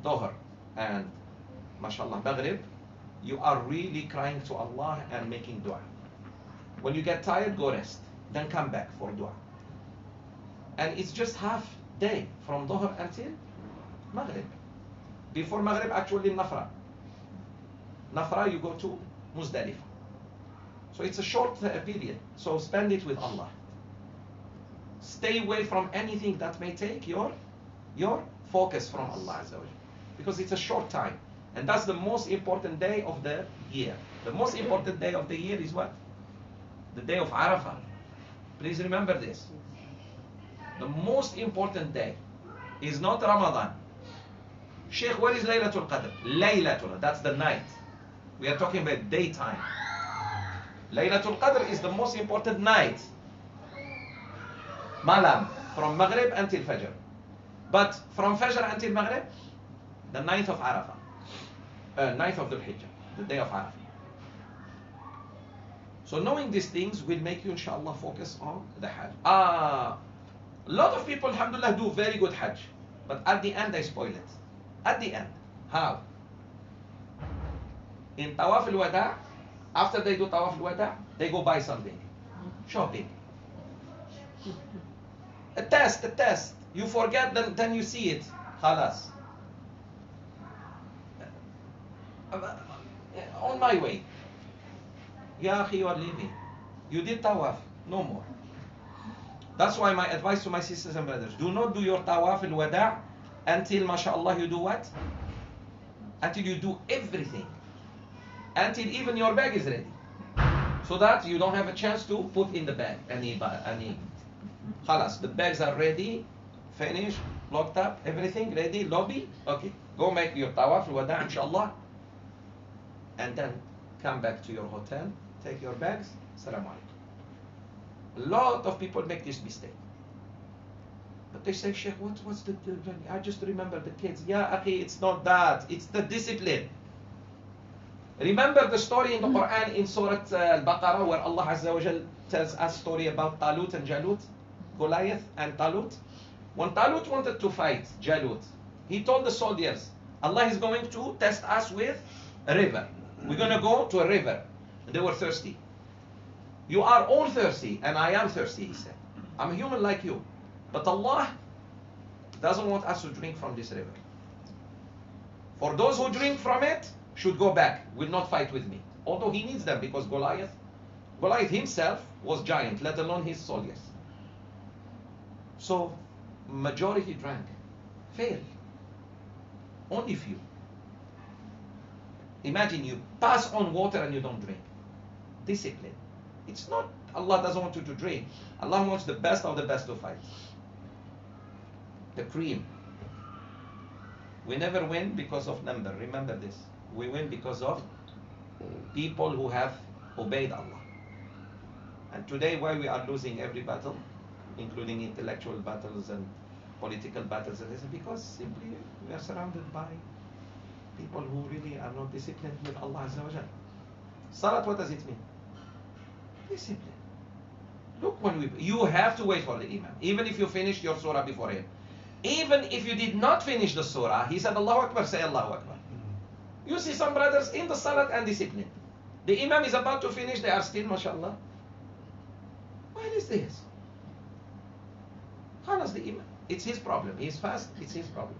Dhuhr and mashallah Maghrib, you are really crying to Allah and making dua. When you get tired, go rest. Then come back for dua. And it's just half day from Dhuhr until Maghrib. Before Maghrib, actually Nafra. Nafra, you go to Muzdalifah. So it's a short period. So spend it with Allah. Stay away from anything that may take your focus from Allah Azza wa Jal. Because it's a short time. And that's the most important day of the year. The most important day of the year is what? The day of Arafah. Please remember this. The most important day is not Ramadan. Sheikh, where is Laylatul Qadr? Laylatul, that's the night. We are talking about daytime. Laylatul Qadr is the most important night. Malam, from Maghrib until Fajr. But from Fajr until Maghrib, the ninth of Arafah. Ninth of Dhul Hijjah, the day of Arafah. So knowing these things will make you, inshallah, focus on the Hajj. A lot of people, alhamdulillah, do very good Hajj. But at the end, they spoil it. At the end. How? In Tawaf al-Wada, after they do Tawaf al-Wada, they go buy something. Shopping. A test. You forget, then you see it. Khalas. On my way. Ya akhi, you are leaving. You did Tawaf. No more. That's why my advice to my sisters and brothers, do not do your Tawaf al-Wada' until, mashallah, you do what? Until you do everything. Until even your bag is ready. So that you don't have a chance to put in the bag any. Khalas, the bags are ready, finished, locked up, everything ready, lobby. Okay, go make your Tawaf al-Wada', inshallah. And then come back to your hotel, take your bags, Assalamu alaikum. A lot of people make this mistake. But they say, Sheikh, what's the I just remember the kids. Yeah, akhi, it's not that. It's the discipline. Remember the story in the Quran in Surah Al-Baqarah where Allah Azza wa Jal tells us a story about Talut and Jalut, Goliath and Talut. When Talut wanted to fight Jalut, he told the soldiers, Allah is going to test us with a river. We're going to go to a river. And they were thirsty. You are all thirsty, and I am thirsty, he said. I'm a human like you. But Allah doesn't want us to drink from this river. For those who drink from it, should go back, will not fight with me. Although he needs them, because Goliath himself was giant, let alone his soldiers. So, majority drank. Fail. Only few. Imagine you pass on water and you don't drink. Discipline. It's not Allah doesn't want you to drink. Allah wants the best of the best to fight. The cream. We never win because of number. Remember this. We win because of people who have obeyed Allah. And today why we are losing every battle, including intellectual battles and political battles, and this is because simply we are surrounded by people who really are not disciplined with Allah Azza wa Jal. Salat, what does it mean? Discipline. Look, you have to wait for the Imam. Even if you finished your surah before him. Even if you did not finish the surah, he said Allahu Akbar, say Allahu Akbar. You see some brothers in the salat and discipline. The Imam is about to finish, they are still, mashallah. Why is this? Khalas, the Imam. It's his problem. He's fast, it's his problem.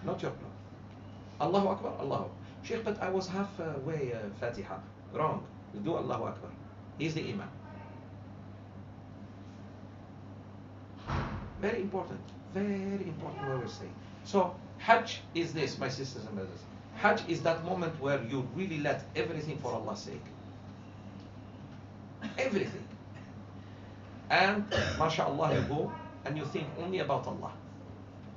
Not your problem. Allahu Akbar, Allahu Akbar. Sheikh, but I was halfway Fatiha. Wrong. Do Allahu Akbar. He's the Imam. Very important. Very important what we're saying. So, Hajj is this, my sisters and brothers. Hajj is that moment where you really let everything for Allah's sake. Everything. And, mashallah, you go and you think only about Allah.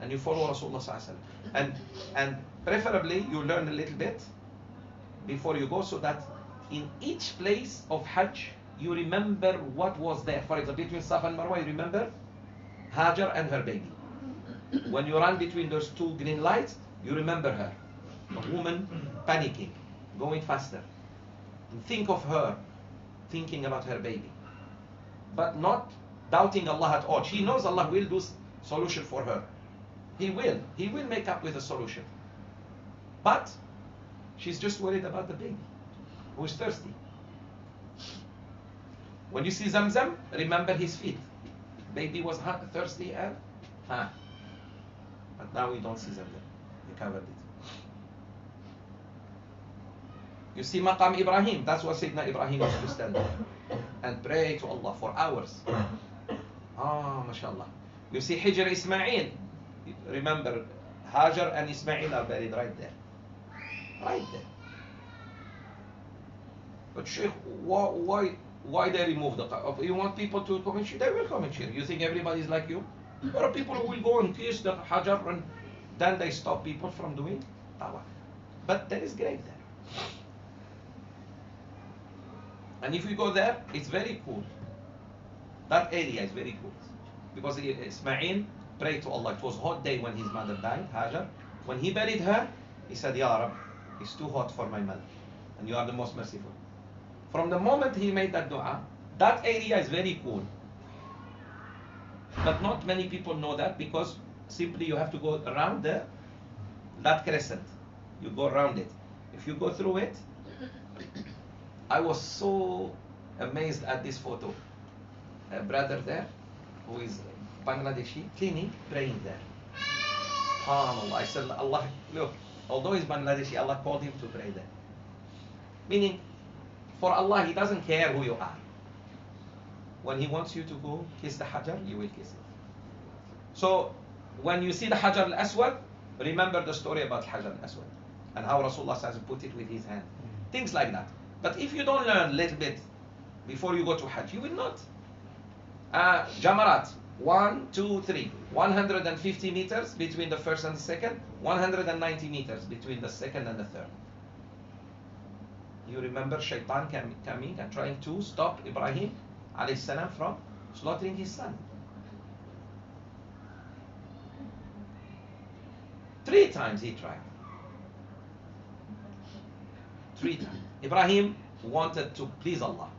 And you follow Rasulullah sallallahu alaihi wasallam. And preferably you learn a little bit before you go, so that in each place of Hajj you remember what was there. For example, between Safa and Marwa, you remember Hajar and her baby. When you run between those two green lights, you remember her. A woman panicking, going faster. And think of her thinking about her baby. But not doubting Allah at all. She knows Allah will do solution for her. He will make up with a solution. But she's just worried about the baby, who is thirsty. When you see Zamzam, remember his feet. Baby was thirsty and but now we don't see Zamzam. They covered it. You see Maqam Ibrahim, that's what Sayyidina Ibrahim used to stand there. and pray to Allah for hours. MashaAllah. You see Hijr Ismail. Remember, Hajar and Ismail are buried right there. Right there. But Sheikh, why they remove the Kaaba? You want people to come and cheer? They will come and cheer. You think everybody is like you? There are people who will go and kiss the Hajar and then they stop people from doing Tawaf. But there is grave there. And if you go there, it's very cool. That area is very cool. Because Ismail prayed to Allah. It was a hot day when his mother died, Hajar. When he buried her, he said, Ya Rab, it's too hot for my mother. And you are the most merciful. From the moment he made that dua, that area is very cool. But not many people know that because simply you have to go around that crescent. You go around it. If you go through it, I was so amazed at this photo. A brother there who is Bangladeshi, cleaning, praying there. SubhanAllah. I said, Allah, look, although he's Bangladeshi, Allah called him to pray there. Meaning, for Allah, He doesn't care who you are. When He wants you to go kiss the Hajar, you will kiss it. So, when you see the Hajar al-Aswad, remember the story about Hajar al-Aswad and how Rasulullah has put it with his hand. Things like that. But if you don't learn a little bit before you go to Hajj, you will not. Jamarat, 1, 2, 3, 150 meters between the first and the second, 190 meters between the second and the third. You remember Shaitan coming and trying to stop Ibrahim alayhi salam from slaughtering his son. 3 times he tried. 3 times. Ibrahim wanted to please Allah.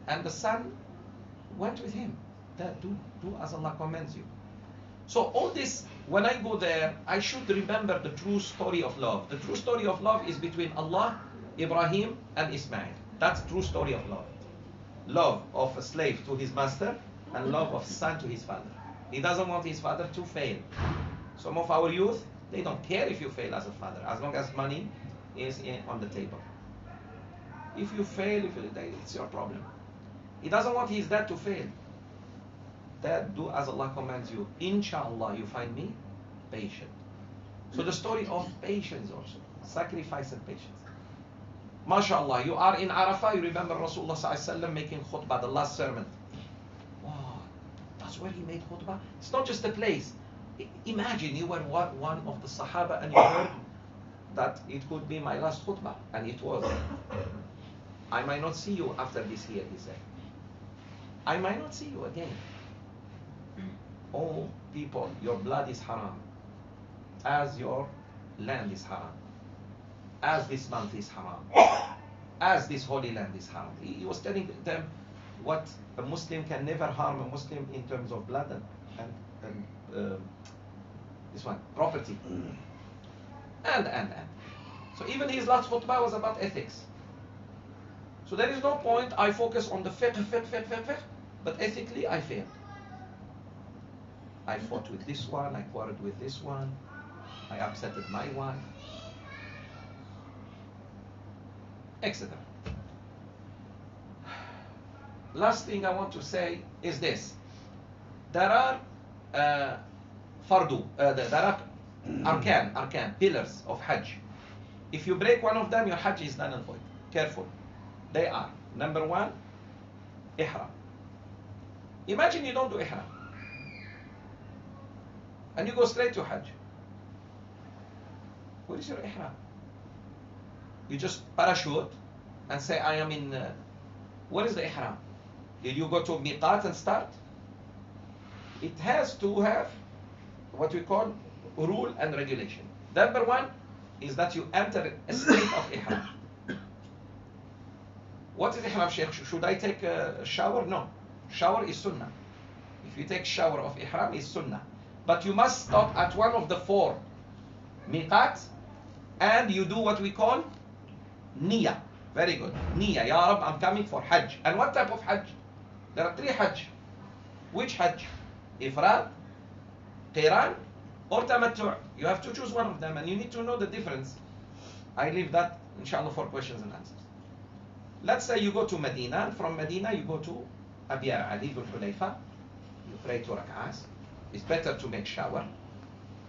And the son went with him. Do as Allah commands you. So all this, when I go there, I should remember the true story of love. The true story of love is between Allah, Ibrahim and Ismail. That's the true story of love. Love of a slave to his master and love of son to his father. He doesn't want his father to fail. Some of our youth, they don't care if you fail as a father, as long as money is on the table. If you fail, it's your problem. He doesn't want his dad to fail. Dad, do as Allah commands you. Inshallah, you find me patient. So the story of patience also. Sacrifice and patience. MashaAllah, you are in Arafah, you remember Rasulullah ﷺ making khutbah, the last sermon. Wow, that's where he made khutbah. It's not just a place. Imagine you were one of the Sahaba and you heard that it could be my last khutbah. And it was. I might not see you after this year, he said. I might not see you again. Oh people, your blood is haram. As your land is haram. As this month is haram. As this holy land is haram. He was telling them what a Muslim can never harm a Muslim in terms of blood and this one, property. And. So even his last khutbah was about ethics. So there is no point I focus on the fiqh, but ethically I failed. I fought with this one, I quarreled with this one, I upsetted my wife, etc. Last thing I want to say is this. There are there are arkan, pillars of Hajj. If you break one of them, your Hajj is null and void. Careful. They are, number 1, Ihram. Imagine you don't do Ihram. And you go straight to Hajj. What is your Ihram? You just parachute and say, I am in... what is the Ihram? Did you go to Miqat and start? It has to have what we call rule and regulation. Number 1 is that you enter a state of Ihram. What is Ihram, Sheikh? Should I take a shower? No. Shower is Sunnah. If you take shower of Ihram, is Sunnah. But you must stop at one of the 4 miqat and you do what we call Niyyah. Very good. Niyyah. Ya Rab, I'm coming for Hajj. And what type of Hajj? There are 3 Hajj. Which Hajj? Ifrad, Qiran, or Tamattu'. You have to choose one of them and you need to know the difference. I leave that, inshallah, for questions and answers. Let's say you go to Medina, and from Medina you go to Abiyar Ali bin Hulayfa. You pray 2 rak'ahs. It's better to make shower,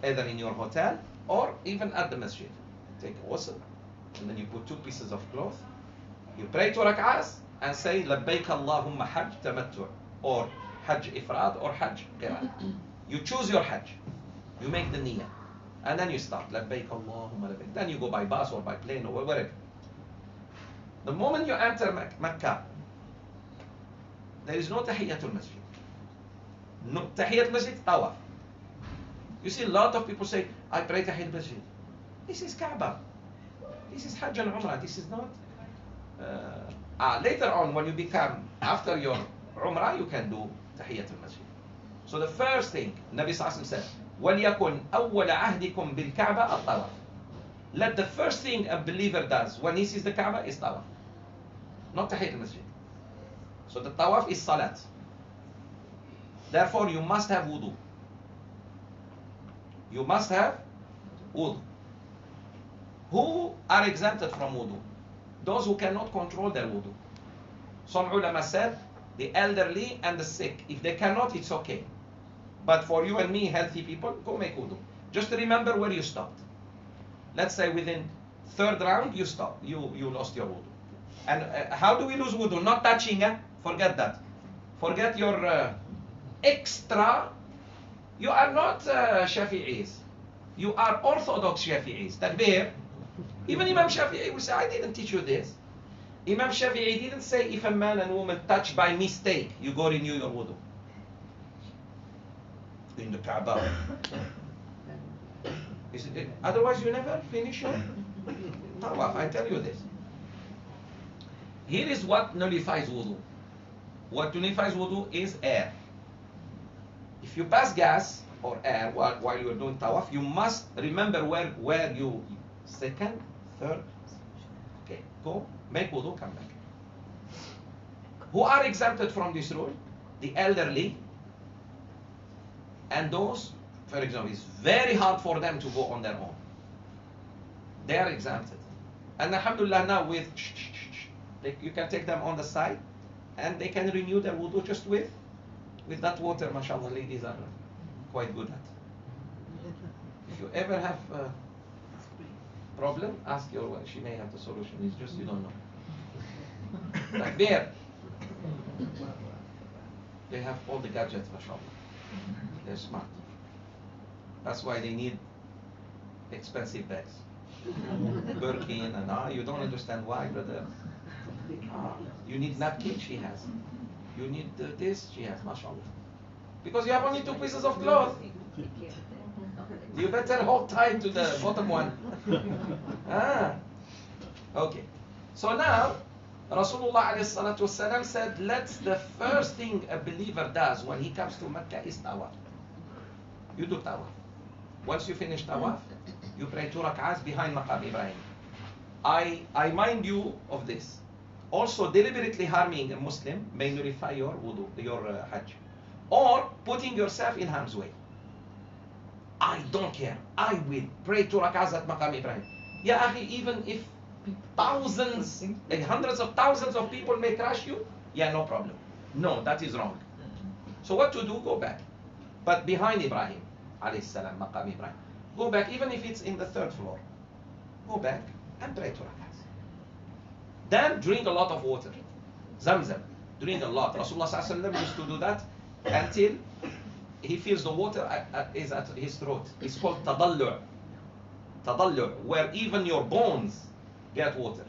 either in your hotel or even at the masjid. Take a ghusl, and then you put 2 pieces of cloth. You pray 2 rak'ahs and say labbaik Allahumma hajj tamattu' or hajj ifrad or hajj qiran. You choose your hajj. You make the niyyah. And then you start labbaik Allahumma labbaik. Then you go by bus or by plane or wherever. The moment you enter Mecca, there is no tahiyyatul masjid. No tahiyyatul masjid, tawaf. You see a lot of people say, I pray tahiyyatul masjid. This is Kaaba. This is Hajj and Umrah. This is not. Later on, when you become, after your Umrah, you can do tahiyyatul masjid. So the first thing, Nabi Sallallahu Alaihi Wasallam said, وَلْيَكُنْ أَوَّلَ عَهْدِكُمْ بِالْكَعْبَةِ الطَّوَافِ. Let the first thing a believer does when he sees the Kaaba is tawaf. Not tahiyyatul masjid. So the tawaf is salat. Therefore, you must have wudu. You must have wudu. Who are exempted from wudu? Those who cannot control their wudu. Some ulama said, the elderly and the sick. If they cannot, it's okay. But for you and me, healthy people, go make wudu. Just remember where you stopped. Let's say within 3rd round, you stop. You lost your wudu. And how do we lose wudu? Not touching, forget that. Forget your extra. You are not Shafi'is. You are Orthodox Shafi'is. Takbir. Even Imam Shafi'i will say, I didn't teach you this. Imam Shafi'i didn't say if a man and woman touch by mistake, you go renew your wudu. In the Kaaba. Otherwise you never finish your tawaf. I tell you this. Here is what nullifies wudu. What nullifies wudu is air. If you pass gas or air while you are doing tawaf, you must remember where you 2nd, 3rd. Okay, go, make wudu, come back. Who are exempted from this rule? The elderly and those, for example, it's very hard for them to go on their own. They are exempted. And alhamdulillah now with you can take them on the side and they can renew their wudu just with that water. Mashallah, ladies are quite good at. If you ever have a problem, ask your wife. She may have the solution. It's just you don't know. Takbir. They have all the gadgets, mashallah. They're smart. That's why they need expensive bags. Birkin and you don't understand why, brother. You need napkin, she has. You need this, she has, mashallah. Because you have only 2 pieces of cloth. You better hold tight to the bottom one. Okay. So now, Rasulullah ﷺ said, let's the first thing a believer does when he comes to Mecca is tawaf. You do tawaf. Once you finish tawaf, you pray 2 rak'ahs behind Maqam Ibrahim. I mind you of this. Also, deliberately harming a Muslim may nullify your wudu, your hajj. Or putting yourself in harm's way. I don't care. I will pray 2 rak'ahs at Maqam Ibrahim. Ya akhi, even if thousands, hundreds of thousands of people may crush you, yeah, no problem. No, that is wrong. So what to do? Go back. But behind Ibrahim, alayhi salam, Maqam Ibrahim. Go back, even if it's in the 3rd floor. Go back and pray 2 rak'ahs. Then drink a lot of water. Zamzam. Drink a lot. Rasulullah ﷺ used to do that until he feels the water is at his throat. It's called tadallu'. Tadallu', where even your bones get water.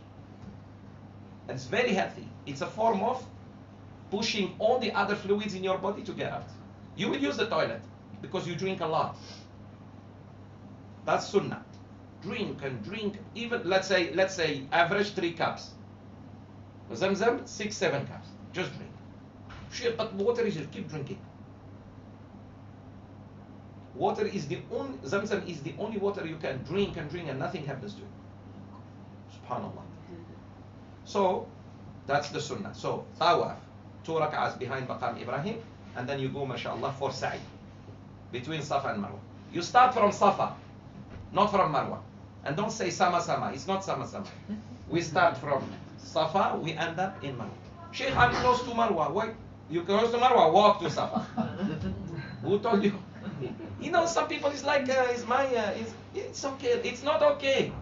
And it's very healthy. It's a form of pushing all the other fluids in your body to get out. You will use the toilet because you drink a lot. That's sunnah. Drink and drink. Even let's say average 3 cups. Zamzam 6-7 cups. Just drink. Sure, but water is just keep drinking. Water is the only Zamzam is the only water you can drink and nothing happens to it. Subhanallah. So that's the sunnah. So tawaf, 2 rak'ahs behind Maqam Ibrahim, and then you go, mashallah, for sa'i between Safa and Marwa. You start from Safa, not from Marwa. And don't say sama sama. It's not sama sama. We start from Safa, we end up in Marwa. Sheikh, I'm close to Marwa. Why? You close to Marwa, walk to Safa. Who told you? You know, some people is like, it's okay. It's not okay.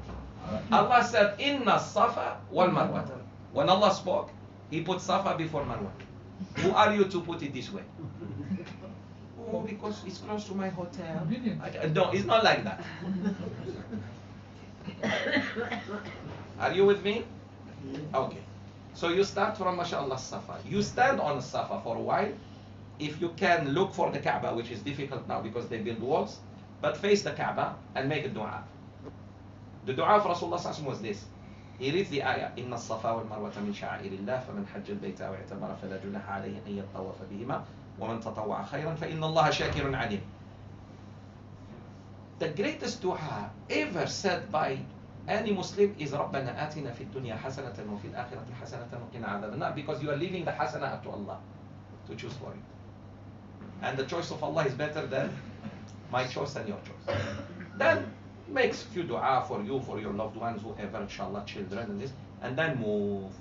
Allah said, Inna Safa wal Marwa. When Allah spoke, He put Safa before Marwa. Who are you to put it this way? Oh, because it's close to my hotel. No, it's not like that. Are you with me? Okay. So you start from MashaAllah Safa. You stand on Safa for a while. If you can look for the Kaaba, which is difficult now because they build walls, but face the Kaaba and make a dua. The dua of Rasulullah SAW was this. He reads the ayah, إِنَّ الصَّفَا وَالْمَرْوَةَ مِنْ شَعَائِرِ اللَّهِ فَمَنْ حَجَّ الْبَيْتَ أَوْ اعْتَمَرَ فَلَا جُنَاحَ عَلَيْهِ أَنْ يَطَّوَّفَ بِهِمَا وَمَنْ تَطَوَّعَ خَيْرًا فَإِنَّ اللَّهَ شَاكِرٌ عَلِيمٌ. The greatest dua ever said by any Muslim is رَبَّنَا آتِنَا فِي الدُّنْيَا حَسَنَةً وَفِي الْآخِرَةِ حَسَنَةً وَقِنَا عَذَابَ النَّارِ, because you are leaving the hasana up to Allah to choose for you. And the choice of Allah is better than my choice and your choice. Then makes few dua for you, for your loved ones, whoever, inshallah, children and this, and then move.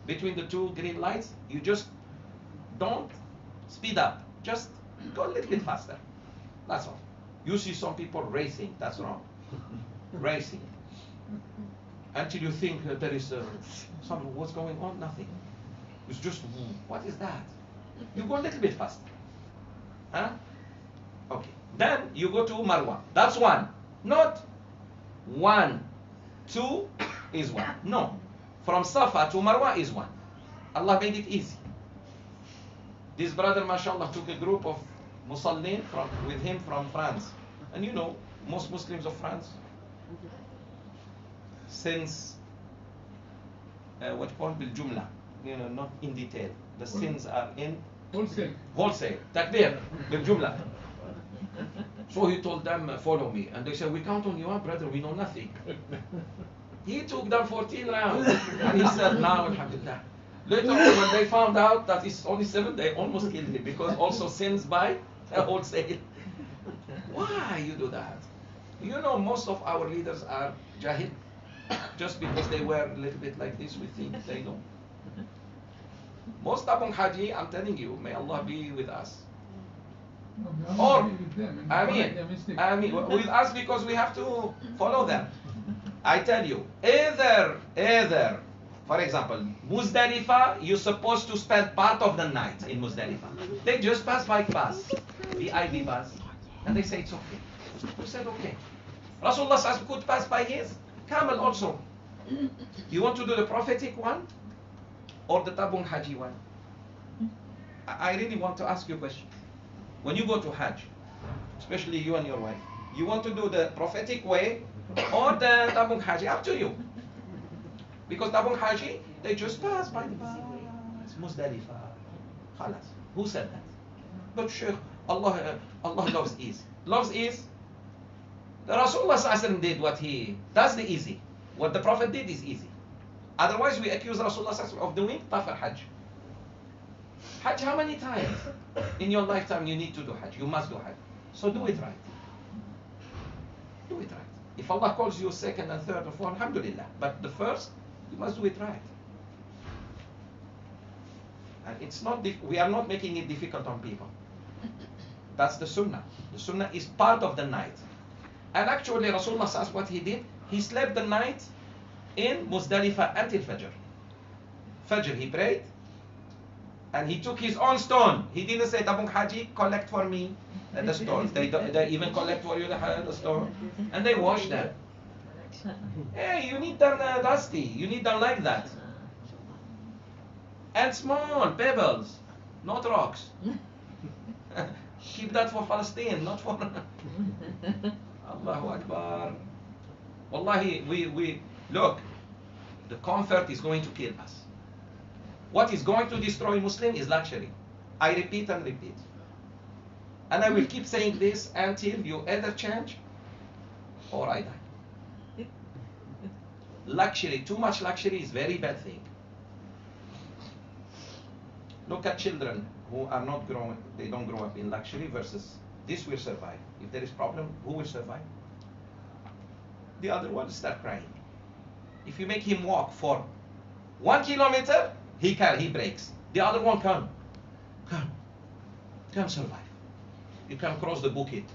Between the two green lights, you just don't speed up. Just go a little bit faster. That's all. You see some people racing, that's wrong. Racing. Until you think there is something, what's going on? Nothing. It's just, what is that? You go a little bit faster. Huh? Okay. Then you go to Marwa. That's one. Not 1, 2 is 1. No. From Safa to Marwa is 1. Allah made it easy. This brother, mashallah, took a group of Musallin with him from France. And you know, most Muslims of France, since what you call bil jumla, you know, not in detail. The sins are in wholesale. Takbir, bil jumla. So he told them, follow me. And they said, we count on you, brother, we know nothing. He took them 14 rounds. And he said, now, alhamdulillah. Later on, when they found out that it's only 7, they almost killed him, because also sins by wholesale. Why you do that? You know, most of our leaders are jahil. Just because they were a little bit like this, we think they know. Most Tabung Haji, I'm telling you, may Allah be with us. Or, I mean, with us, because we have to follow them. I tell you, either, for example, Muzdalifah, you're supposed to spend part of the night in Muzdalifah. They just pass by pass, VIP pass, and they say it's okay. We said okay. Rasulullah could pass by his camel also. You want to do the prophetic one or the Tabung Haji one? I really want to ask you a question. When you go to Hajj, especially you and your wife, you want to do the prophetic way or the Tabung Haji? Up to you. Because Tabung Haji, they just pass by the pass. Muzdalifah. Khalas. Who said that? But Sheikh, Allah loves ease. Loves ease. The Rasulullah ﷺ did that's the easy. What the Prophet did is easy. Otherwise, we accuse Rasulullah ﷺ of doing tougher Hajj. Hajj, how many times in your lifetime you need to do Hajj? You must do Hajj. So do it right. Do it right. If Allah calls you second and third or fourth, alhamdulillah. But the first, you must do it right. And it's not, we are not making it difficult on people. That's the sunnah. The sunnah is part of the night. And actually, Rasulullah says what he did. He slept the night in Muzdalifah until Fajr. Fajr, he prayed. And he took his own stone. He didn't say, Tabung Haji, collect for me the stones. They even collect for you the stone. And they wash them. Hey, you need them dusty. You need them like that. And small pebbles, not rocks. Keep that for Palestine, not for... Allahu Akbar. Wallahi, we look, the comfort is going to kill us. What is going to destroy Muslim is luxury. I repeat and repeat. And I will keep saying this until you either change or I die. Luxury, too much luxury is very bad thing. Look at children who are not growing, they don't grow up in luxury versus this will survive. If there is problem, who will survive? The other one start crying. If you make him walk for 1 kilometer, he breaks. The other one come survive. You can cross the bukit.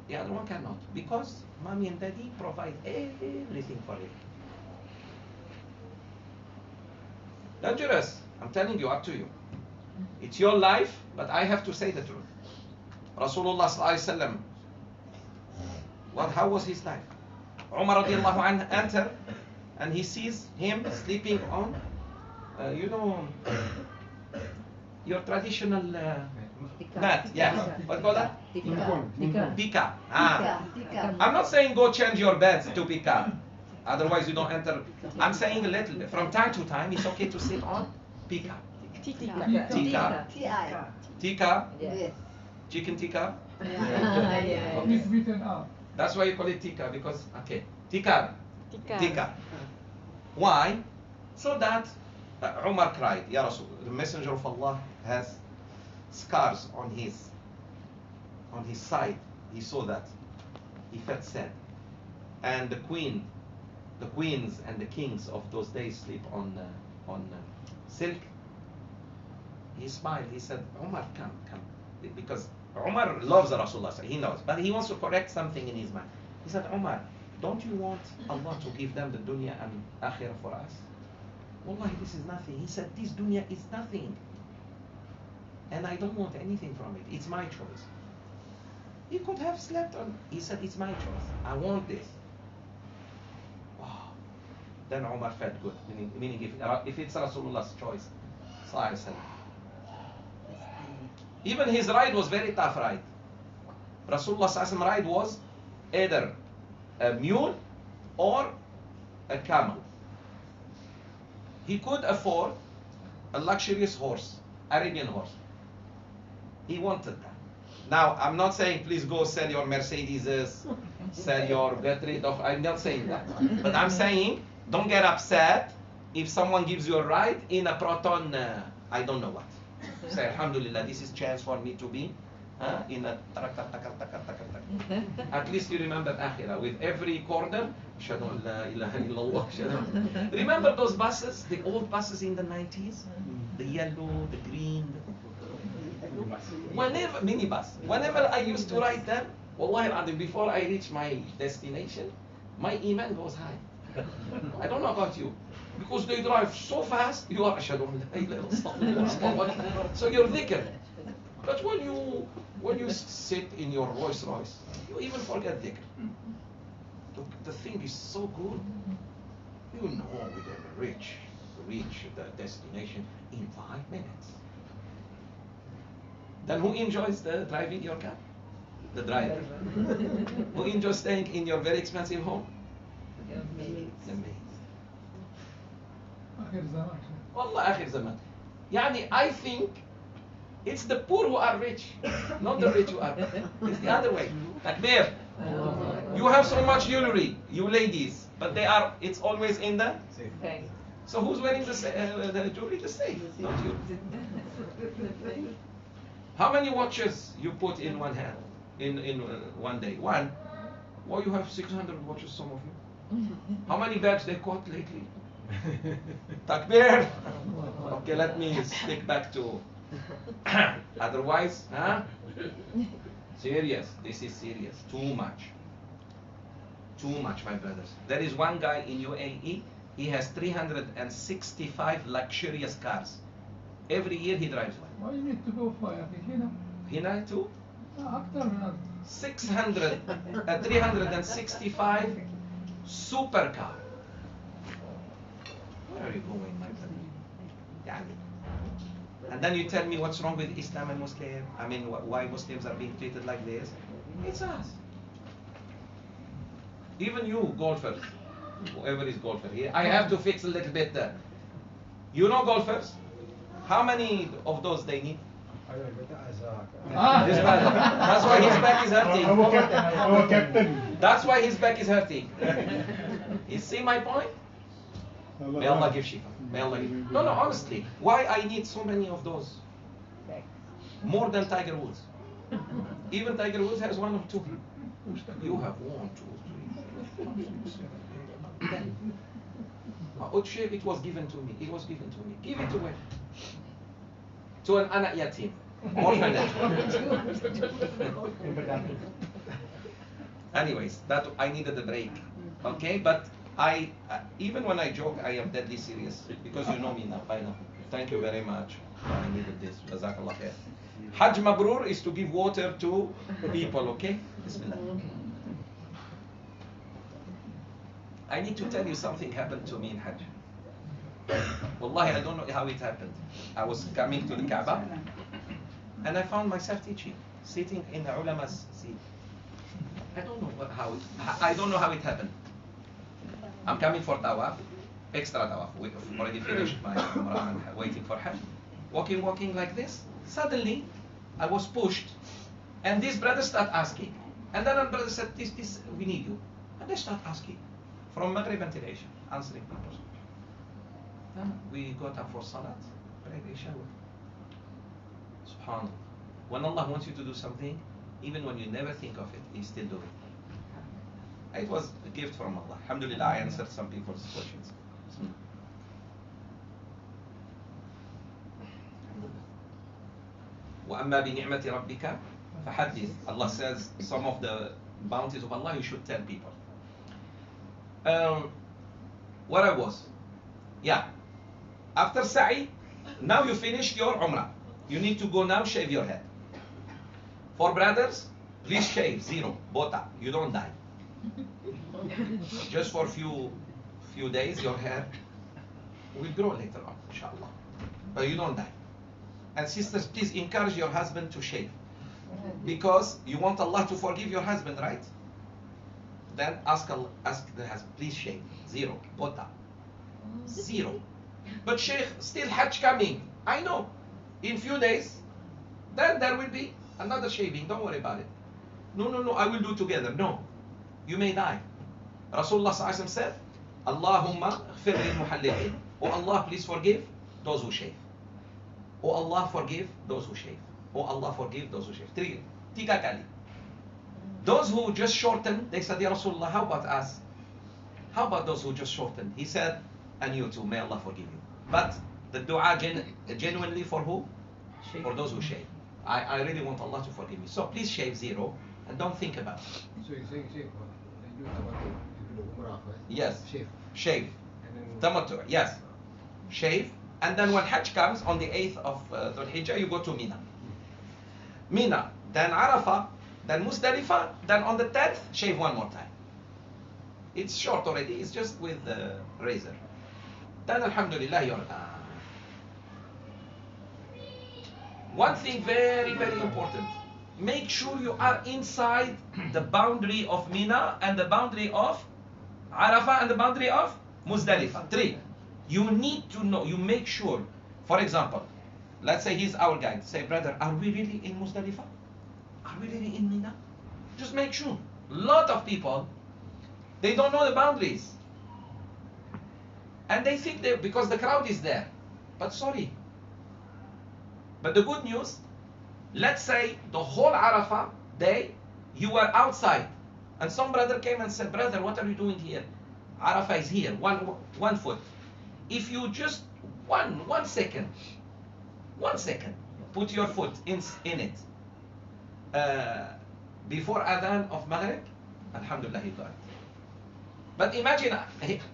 The other one cannot, because mommy and daddy provide everything for him. Dangerous. I'm telling you, up to you. It's your life, but I have to say the truth. Rasulullah sallallahu alaihi wasallam, how was his life? Umar radiallahu anhu entered, and he sees him sleeping on, your traditional mat. Yeah. What call that? Pika. I'm not saying go change your beds to pika. Otherwise you don't enter. I'm saying a little bit. From time to time, it's okay to sit on pika. Tika. Yes. Chicken tikka. Yeah. That's why you call it tikka, because tikka. Why? So that Umar cried, Ya Rasul, the Messenger of Allah has scars on his side. He saw that. He felt sad. And the queens and the kings of those days sleep on silk. He smiled. He said, Umar, come. Because Umar loves Rasulullah. He knows. But he wants to correct something in his mind. He said, Umar, don't you want Allah to give them the dunya and akhirah for us? Wallahi, this is nothing. He said, this dunya is nothing. And I don't want anything from it. It's my choice. He could have slept on. He said, it's my choice. I want this. Wow. Then Umar felt good. Meaning if it's Rasulullah's choice. Sallallahu Alaihi Wasallam. Even his ride was very tough ride. Rasulullah's ride was either a mule or a camel. He could afford a luxurious horse, Arabian horse. He wanted that. Now, I'm not saying please go sell your Mercedes, sell your get rid of, I'm not saying that. But I'm saying don't get upset if someone gives you a ride in a Proton, I don't know what. Say, Alhamdulillah, this is chance for me to be in a at least you remember Akhirah. With every corner, remember those buses, the old buses in the 90s? The yellow, the green. Whenever, minibus, whenever I used to ride them, wallahi, before I reach my destination, my iman goes high. I don't know about you. Because they drive so fast, you are so you're dhikr. But when you sit in your Rolls Royce, you even forget dhikr. The thing is so good. You know we're gonna reach the destination in 5 minutes. Then who enjoys driving your car? The driver. Who enjoys staying in your very expensive home? The maid. Wallah, akhir zaman. Yani, I think it's the poor who are rich, not the rich who are. It's the other way. Takbir. You have so much jewelry, you ladies, but it's always in the safe. So who's wearing the jewelry? The safe, not you. How many watches you put in one hand in one day? One. Well, you have 600 watches, some of you. How many bags they caught lately? Takbir. Okay, let me stick back to. Otherwise, serious. This is serious. Too much. Too much, my brothers. There is one guy in UAE. He has 365 luxurious cars. Every year he drives one. Why you need to go for Hina too? 365 supercar. Where are you going, my brother? And then you tell me what's wrong with Islam and Muslim. I mean, why Muslims are being treated like this? It's us. Even you, golfers, whoever is golfer here, I have to fix a little bit there. You know golfers? How many of those they need? This brother. That's why his back is hurting. Our captain. That's why his back is hurting. You see my point? May Allah give shifa. May Allah give. No, honestly. Why I need so many of those? More than Tiger Woods. Even Tiger Woods has one or two. You have 1, 2, 3, 4, 5, 6, 7, 8. Oh, Sheikh, it was given to me. It was given to me. Give it to where? To an ana yatim. Orphanage. Anyways, that I needed a break. Okay, but I even when I joke, I am deadly serious because you know me now by now. Thank you very much. I needed this. Jazakallah khair. Hajj Mabrur is to give water to people, okay? Bismillah. I need to tell you something happened to me in Hajj. Wallahi, I don't know how it happened. I was coming to the Kaaba and I found myself teaching, sitting in the ulama's seat. I don't know I don't know how it happened. I'm coming for tawaf, extra tawaf. We've already finished my umrah and waiting for Hajj. Walking like this. Suddenly, I was pushed, and this brother started asking. And then another brother said, this, we need you. And they start asking. From Maghrib until Isha, answering people. Then we got up for Salat, prayed Isha. SubhanAllah. When Allah wants you to do something, even when you never think of it, He still do it. It was a gift from Allah. Alhamdulillah, I answered some people's questions. وَأَمَّا بِنِعْمَةِ رَبِّكَ فَحَدِّثْ. Allah says some of the bounties of Allah you should tell people. Where I was? Yeah. After Sa'i, now you finished your Umrah. You need to go now, shave your head. For brothers, please shave, 0, bota, you don't die. Just for few days, your hair will grow later on, inshallah. But you don't die. And sisters, please encourage your husband to shave. Because you want Allah to forgive your husband, right? Then ask the husband, please shave, 0, bota, 0. But Sheikh, still Hajj coming. I know. In few days, then there will be another shaving. Don't worry about it. No, I will do together. No. You may die. Rasulullah ﷺ said, Allahumma ghfir lil muhalliqin. Oh Allah, please forgive those who shave. Oh Allah, forgive those who shave. Oh Allah, forgive those who shave. 3. Tiga kali. Those who just shorten, they said, Ya Rasulullah, how about us? How about those who just shorten? He said, and you too, may Allah forgive you. But the dua genuinely for who? For those who shave. I really want Allah to forgive me. So please shave 0 and don't think about it. So you're saying, you do Umrah first? Yes. Shave. Tamattu, yes. Shave. And then when Hajj comes on the 8th of Dhul Hijjah, you go to Mina. Mina, then Arafah, then Muzdalifah, then on the 10th, shave one more time. It's short already, it's just with the razor. Then Alhamdulillah, you're done. One thing very, very important. Make sure you are inside the boundary of Mina and the boundary of Arafah and the boundary of Muzdalifah. 3. You need to know, you make sure. For example, let's say he's our guide. Say, brother, are we really in Muzdalifah? Are we really in Mina? Just make sure. A lot of people, they don't know the boundaries. And they think because the crowd is there. But sorry. But the good news, let's say the whole Arafah day, you were outside. And some brother came and said, brother, what are you doing here? Arafah is here, one foot. If you just one second, put your foot in it before Adhan of Maghrib, Alhamdulillah, you got it. But imagine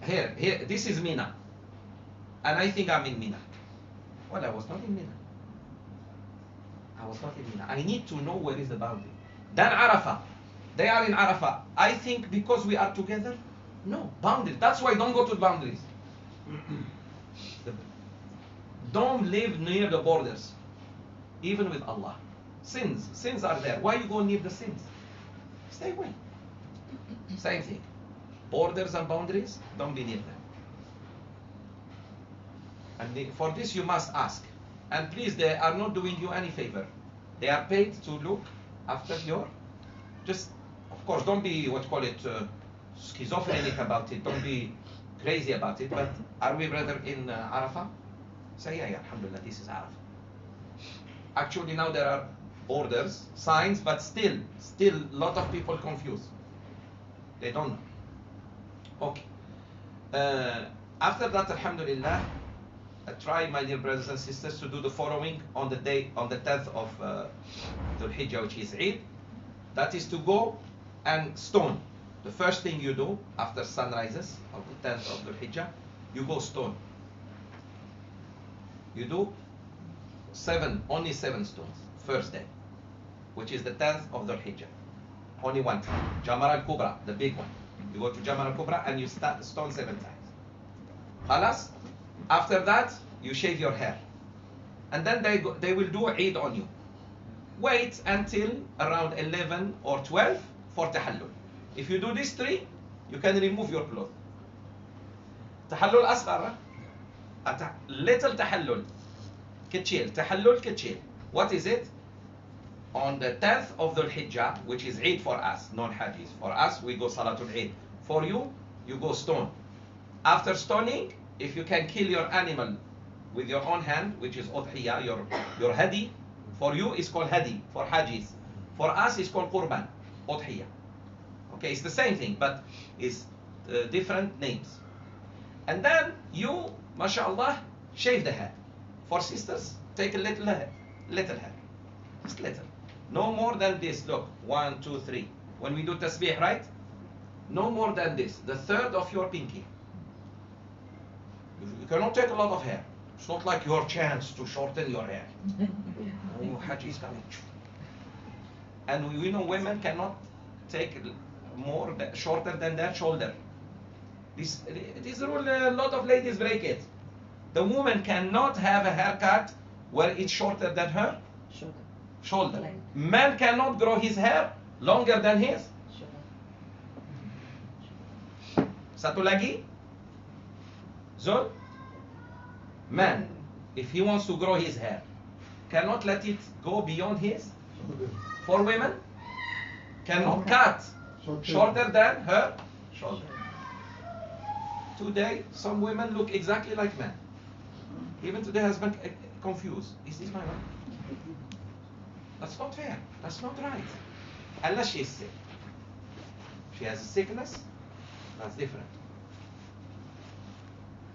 here, this is Mina. And I think I'm in Mina. Well, I was not in Mina. I need to know where is the boundary. Then Arafah. They are in Arafah. I think because we are together, no, boundary. That's why don't go to the boundaries. Don't live near the borders. Even with Allah. Sins are there. Why you go near the sins? Stay away. Same thing. Borders and boundaries, don't be near them. And for this you must ask. And please, they are not doing you any favor. They are paid to look after your, just, of course, don't be, schizophrenic about it. Don't be crazy about it. But are we, brother, in Arafah? Say, yeah, alhamdulillah, this is Arafah. Actually, now there are borders, signs, but still, a lot of people confused. They don't know. Okay. After that, alhamdulillah, try, my dear brothers and sisters, to do the following on the day, on the 10th of Dhul Hijjah, which is Eid. That is to go and stone. The first thing you do after sunrises of the 10th of Dhul Hijjah, you go stone. You do only seven stones, first day, which is the 10th of Dhul Hijjah. Only one time. Jamar al-Kubra, the big one. You go to Jamar al-Kubra and you stone 7 times. Khalas? After that, you shave your hair. And then they will do Eid on you. Wait until around 11 or 12 for tahallul. If you do these 3, you can remove your clothes. Tahallul asghar. Little tahallul. Kitchil. Tahallul kitchil. What is it? On the 10th of Dhul Hijjah, which is Eid for us, non-Hajjis. For us, we go Salatul Eid. For you, you go stone. After stoning, if you can kill your animal with your own hand, which is udhiyah, your hadi, for you is called hadi, for Hajjis. For us, it's called qurban, udhiyah. Okay, it's the same thing, but it's different names. And then you, mashallah, shave the head. For sisters, take a little hair, just little. No more than this. Look, 1, 2, 3. When we do tasbih, right? No more than this. The third of your pinky. You cannot take a lot of hair. It's not like your chance to shorten your hair. Oh, Hajj is coming. And we know women cannot take more shorter than their shoulder. This rule, a lot of ladies break it. The woman cannot have a haircut where it's shorter than her shoulder. Man cannot grow his hair longer than his satu lagi. Zul, man, if he wants to grow his hair, cannot let it go beyond his. For women, cannot cut shorter than her shoulder. Today, some women look exactly like men. Even today, husband confused. Is this my wife? That's not fair. That's not right. Unless she is sick. She has a sickness. That's different.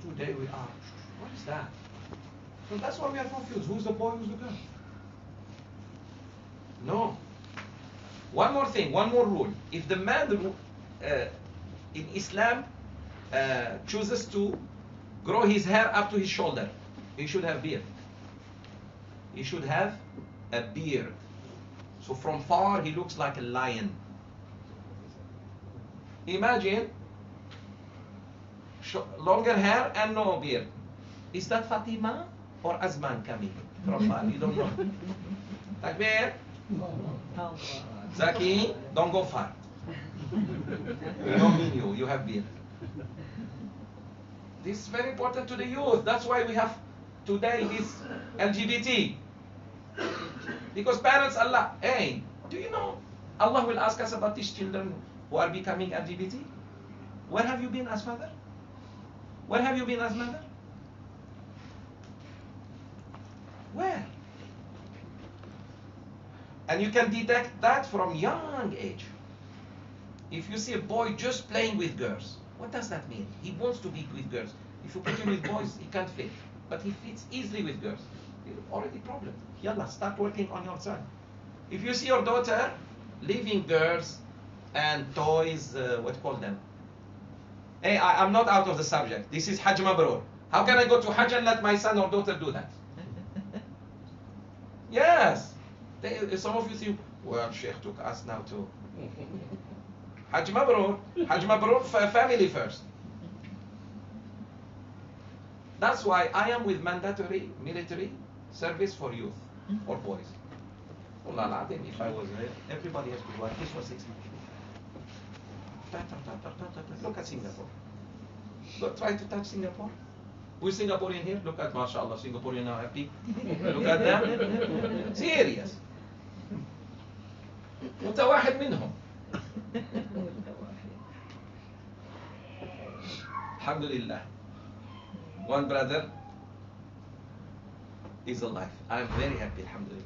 Today we are. What is that? So that's why we are confused. Who's the boy? Who's the girl? No. One more thing. One more rule. If the man in Islam chooses to grow his hair up to his shoulder, he should have beard. He should have a beard. So from far he looks like a lion. Imagine longer hair and no beard. Is that Fatima or Azman coming from far? You don't know. Takbir. Zaki, don't go far. We don't mean you. You have beard. This is very important to the youth. That's why we have today this LGBT. Because parents, Allah, hey, do you know Allah will ask us about these children who are becoming LGBT? Where have you been as father? Where have you been as mother? Where? And you can detect that from young age. If you see a boy just playing with girls, what does that mean? He wants to be with girls. If you put him with boys, he can't fit. But he fits easily with girls. Already problem. Yalla, start working on your son. If you see your daughter leaving girls and toys, what call them? Hey, I'm not out of the subject. This is Hajj Mabrur. How can I go to Hajj and let my son or daughter do that? Yes. Some of you think, well, Sheikh took us now too. Hajj Mabrur. Hajj Mabrur, family first. That's why I am with mandatory military service for youth or boys. Wallah, if I was there, everybody has to do at least for 6 months. Look at Singapore. Look, try to touch Singapore. Who's Singaporean here? Look at, mashallah, Singaporean are happy. Look at them. Serious. وانت واحد منهم. Alhamdulillah. One brother is alive. I'm very happy, alhamdulillah.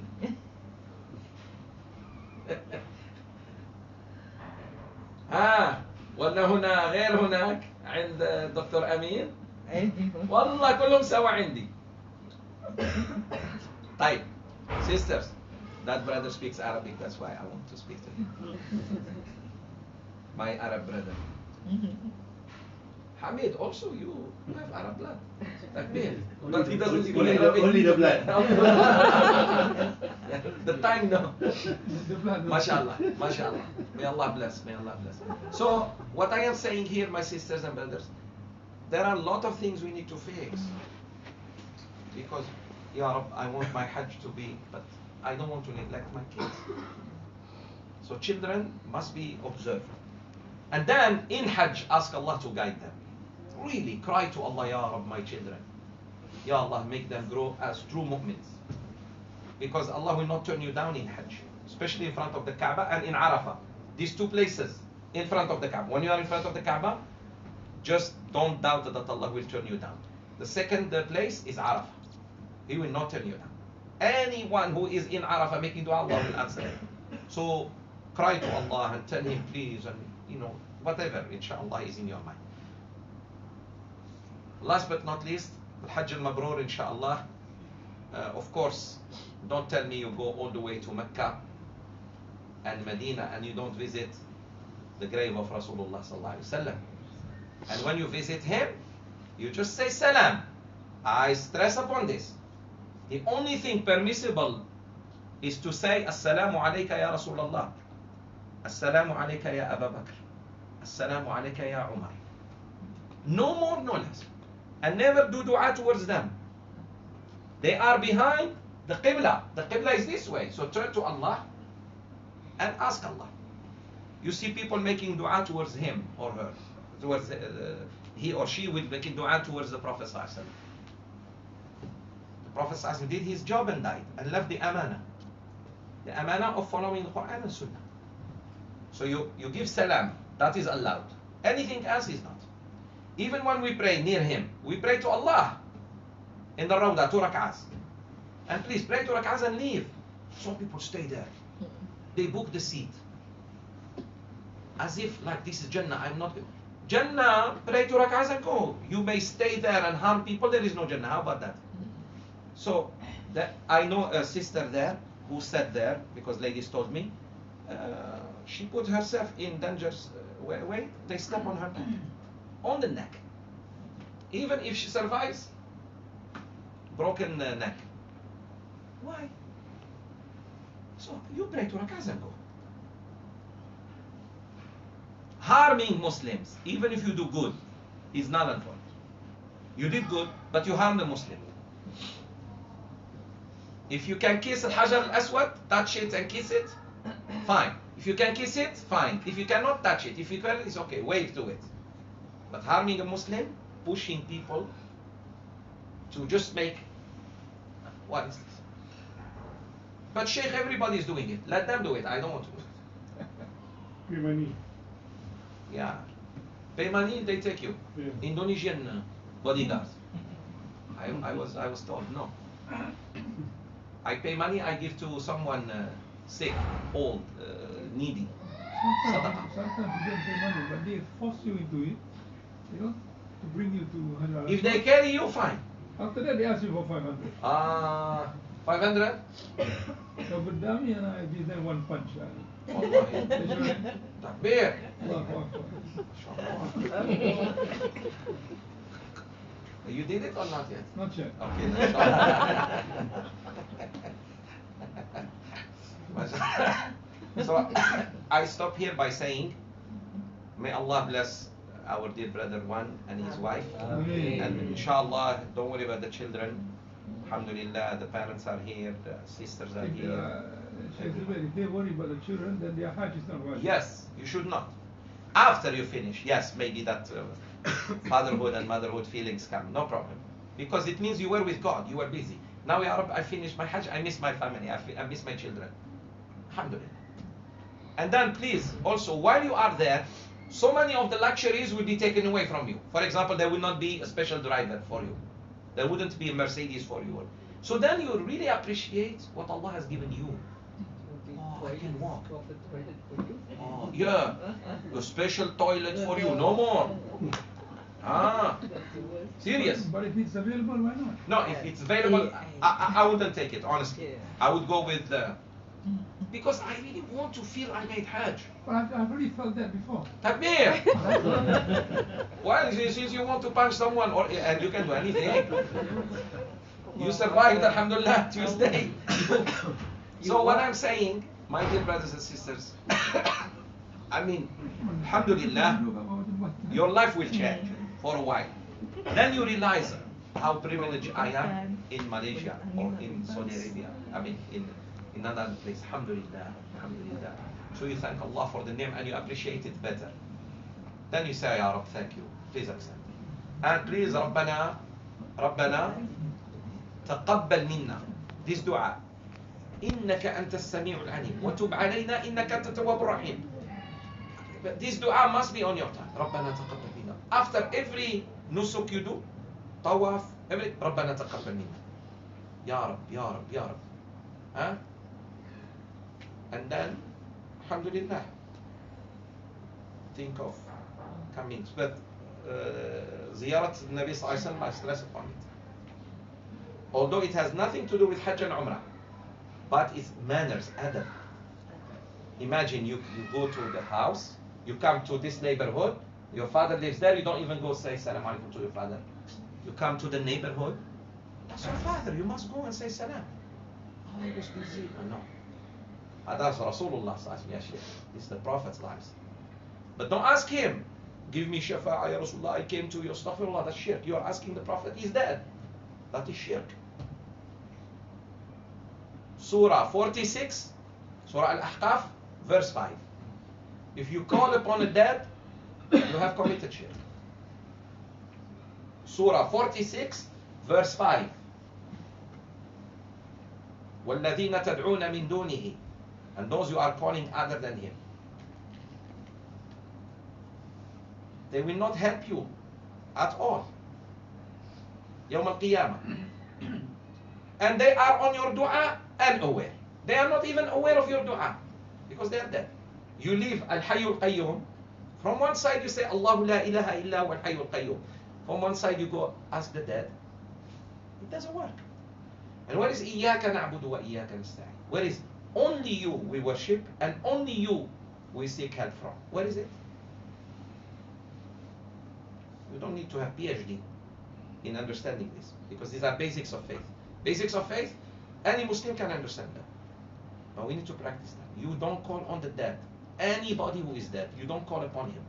ولا هنا غير هناك عند دكتور أمين والله كلهم سوا عندي. طيب, sisters, that brother speaks Arabic, that's why I want to speak to him. My Arab brother. Hamid, also you have Arab blood. But he doesn't speak Arabic. Only the blood. The tongue, no. MashaAllah, MashaAllah. May Allah bless, may Allah bless. So, what I am saying here, my sisters and brothers, there are a lot of things we need to fix. Because, Ya Rab, I want my Hajj to be, but I don't want to neglect my kids. So children must be observed. And then, in Hajj, ask Allah to guide them. Really, cry to Allah, Ya Rab, my children. Ya Allah, make them grow as true mu'mins. Because Allah will not turn you down in Hajj, especially in front of the Kaaba and in Arafah. These two places in front of the Kaaba. When you are in front of the Kaaba, just don't doubt that Allah will turn you down. The second place is Arafah. He will not turn you down. Anyone who is in Arafah making dua, Allah will answer him. So cry to Allah and tell him please, and whatever, inshallah, is in your mind. Last but not least, Al-Hajj al-Mabrur, inshallah. Of course, don't tell me you go all the way to Mecca and Medina and you don't visit the grave of Rasulullah sallallahu alaihi wasallam. And when you visit him, you just say salam. I stress upon this. The only thing permissible is to say Assalamu alayka ya Rasulullah, Assalamu alayka ya Abu Bakr, Assalamu alayka ya Umar. No more, no less. And never do dua towards them. They are behind the Qibla. The Qibla is this way. So turn to Allah and ask Allah. You see people making dua towards him or her. Towards he or she will making dua towards the Prophet sallallahu alaihi wasallam. The Prophet sallallahu alaihi wasallam did his job and died and left the amana. The amana of following the Quran and Sunnah. So you give salam. That is allowed. Anything else is not. Even when we pray near him, we pray to Allah in the Rawdah, 2 rak'ahs. And please pray 2 rak'ahs and leave. Some people stay there. They book the seat. As if like this is Jannah, I'm not. Jannah, pray 2 rak'ahs and go. You may stay there and harm people, there is no Jannah. How about that? So, I know a sister there who sat there, because ladies told me, she put herself in dangerous way. They step on her neck. On the neck. Even if she survives, broken neck. Why? So you pray 2 rak'ahs and go. Harming Muslims, even if you do good, is null and void. You did good, but you harmed a Muslim. If you can kiss Al-Hajar Al-Aswad, touch it and kiss it, fine. If you can kiss it, fine. If you cannot touch it, if you can, it's okay, wave to it. But harming a Muslim, pushing people to just make, what is this? But Sheikh, everybody is doing it. Let them do it. I don't want to do it. Pay money. Yeah. Pay money, they take you. Yeah. Indonesian bodyguards. I was told, no. I pay money, I give to someone sick, old, needy. Sometimes you don't pay money, but they force you into it, to bring you to Hajar. If they carry you, fine. After that, they ask you for 500. 500? So, but Dami and I give them one punch. Wallahi. Takbir. You did it or not yet? Not yet. Okay. So I stop here by saying, may Allah bless our dear brother one and his wife. Ameen. And inshallah, don't worry about the children. Alhamdulillah, the parents are here, the sisters are here. Sheikh Zoubir, if they worry about the children, then their Hajj is not right. Yes, you should not. After you finish, yes, maybe that fatherhood and motherhood feelings come, no problem. Because it means you were with God, you were busy. Now, Ya Rab, I finished my Hajj, I miss my family, I miss my children. Alhamdulillah. And then please, also, while you are there, so many of the luxuries will be taken away from you. For example, there will not be a special driver for you. There wouldn't be a Mercedes for you. So then you really appreciate what Allah has given you. Oh, I can walk. Oh, yeah, a special toilet for you, no more. Ah, serious. But if it's available, why not? No, if it's available, I wouldn't take it, honestly. I would go with because I really want to feel I made Hajj. But I've already felt that before. Takbir! Well, since you want to punch someone, and you can do anything, you survived, alhamdulillah, Tuesday. So what I'm saying, my dear brothers and sisters, I mean, alhamdulillah, your life will change for a while. Then you realize how privileged I am in Malaysia or in Saudi Arabia. I mean, in another place. Alhamdulillah, alhamdulillah. So you thank Allah for the name and you appreciate it better. Then you say, Ya Rab, thank you. Please accept. And please, Rabbana, تقبل منا. This dua. إنك أنت السميع العليم وتب علينا إنك أنت التواب الرحيم. But this dua must be on your tongue. ربنا تقبل منا. After every nusuk you do, tawaf, every ربنا تقبل منا. Ya Rab, Ya Rab, Ya Rab. Huh? And then, alhamdulillah, think of coming. But ziyarat Nabi Sallallahu Alaihi Wasallam, I stress upon it. Although it has nothing to do with Hajj and Umrah, but it's manners, adab. Imagine you go to the house, you come to this neighborhood, your father lives there, you don't even go say salam alaikum to your father. You come to the neighborhood, that's your father, you must go and say salam. Oh, he was busy. Oh, no. That's Rasulullah, this is the Prophet's lives. But don't ask him, give me shafa'a ya Rasulullah, I came to you, astaghfirullah, that's shirk. You are asking the Prophet, he's dead. That is shirk. Surah 46, Surah Al-Ahqaf, verse 5. If you call upon a dead, you have committed shirk. Surah 46, verse 5. وَالَّذِينَ تَدْعُونَ مِن دُونِهِ. And those you are calling other than him. They will not help you at all. يوم القيامة. And they are on your dua unaware. They are not even aware of your dua because they are dead. You leave Al-Hayyul Qayyum. From one side you say Allahu la ilaha illa wa Al-Hayyul Qayyum. From one side you go ask the dead. It doesn't work. And where is إِيَّاكَ نَعْبُدُ وَإِيَّاكَ نَسْتَعِينُ? Where is only you we worship and only you we seek help from? Where is it? You don't need to have PhD in understanding this because these are basics of faith. Basics of faith, any Muslim can understand them. But we need to practice them. You don't call on the dead. Anybody who is dead, you don't call upon him.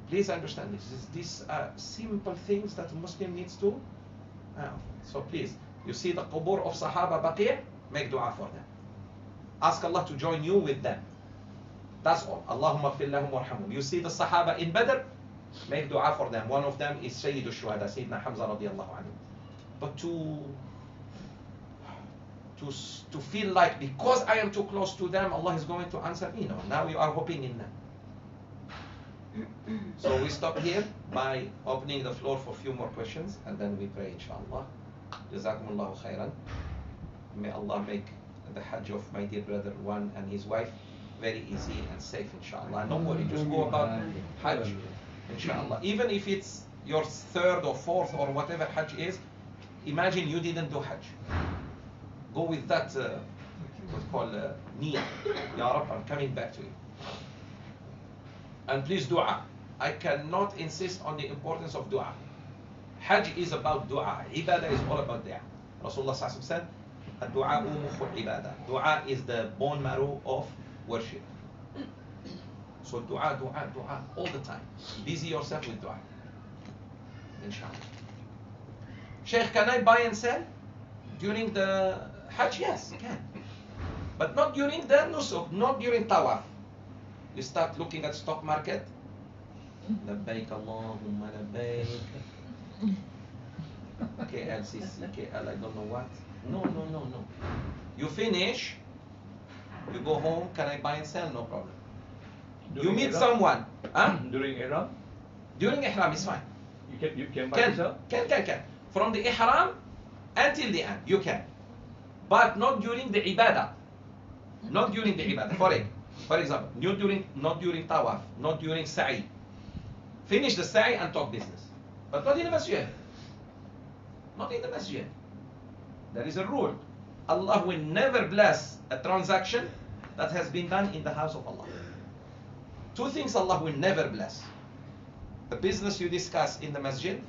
Please understand this. These are simple things that a Muslim needs to. So please, you see the qubur of Sahaba Baqi', make dua for them. Ask Allah to join you with them. That's all. Allahumma fil lahum warhamhum. You see the Sahaba in Badr, make dua for them. One of them is Sayyid al-Shuhada, Sayyidina Hamza radiallahu anhu. But to feel like because I am too close to them, Allah is going to answer me. No, now you are hoping in them. So we stop here by opening the floor for a few more questions and then we pray inshallah. Jazakumullahu khairan. May Allah make the Hajj of my dear brother one and his wife very easy and safe inshallah. Don't worry, just go about Hajj inshallah. Even if it's your third or fourth or whatever Hajj is, imagine you didn't do Hajj. Go with that what's called niyyah. Ya Rab, I'm coming back to you. And please dua. I cannot insist on the importance of dua. Hajj is about dua. Ibadah is all about dua. Rasulullah said, "Ad-du'a mukhu ibadah." Dua is the bone marrow of worship. So dua, dua, dua all the time. Busy yourself with dua. Inshallah. Sheikh, can I buy and sell during the Hajj? Yes, can. But not during the nusuk, not during tawaf. You start looking at stock market. Labbaik Allahumma labbaik. KLCC, KL, I don't know what. No. You finish, you go home, can I buy and sell? No problem. You meet someone. Huh? During Ihram? During Ihram is fine. You can buy and sell? Can. From the Ihram until the end, you can. But not during the Ibadah. Not during the Ibadah. For example, not during Tawaf, not during Sa'i. Finish the sa'i and talk business. But not in the masjid. Not in the masjid. There is a rule. Allah will never bless a transaction that has been done in the house of Allah. Two things Allah will never bless. A business you discuss in the masjid,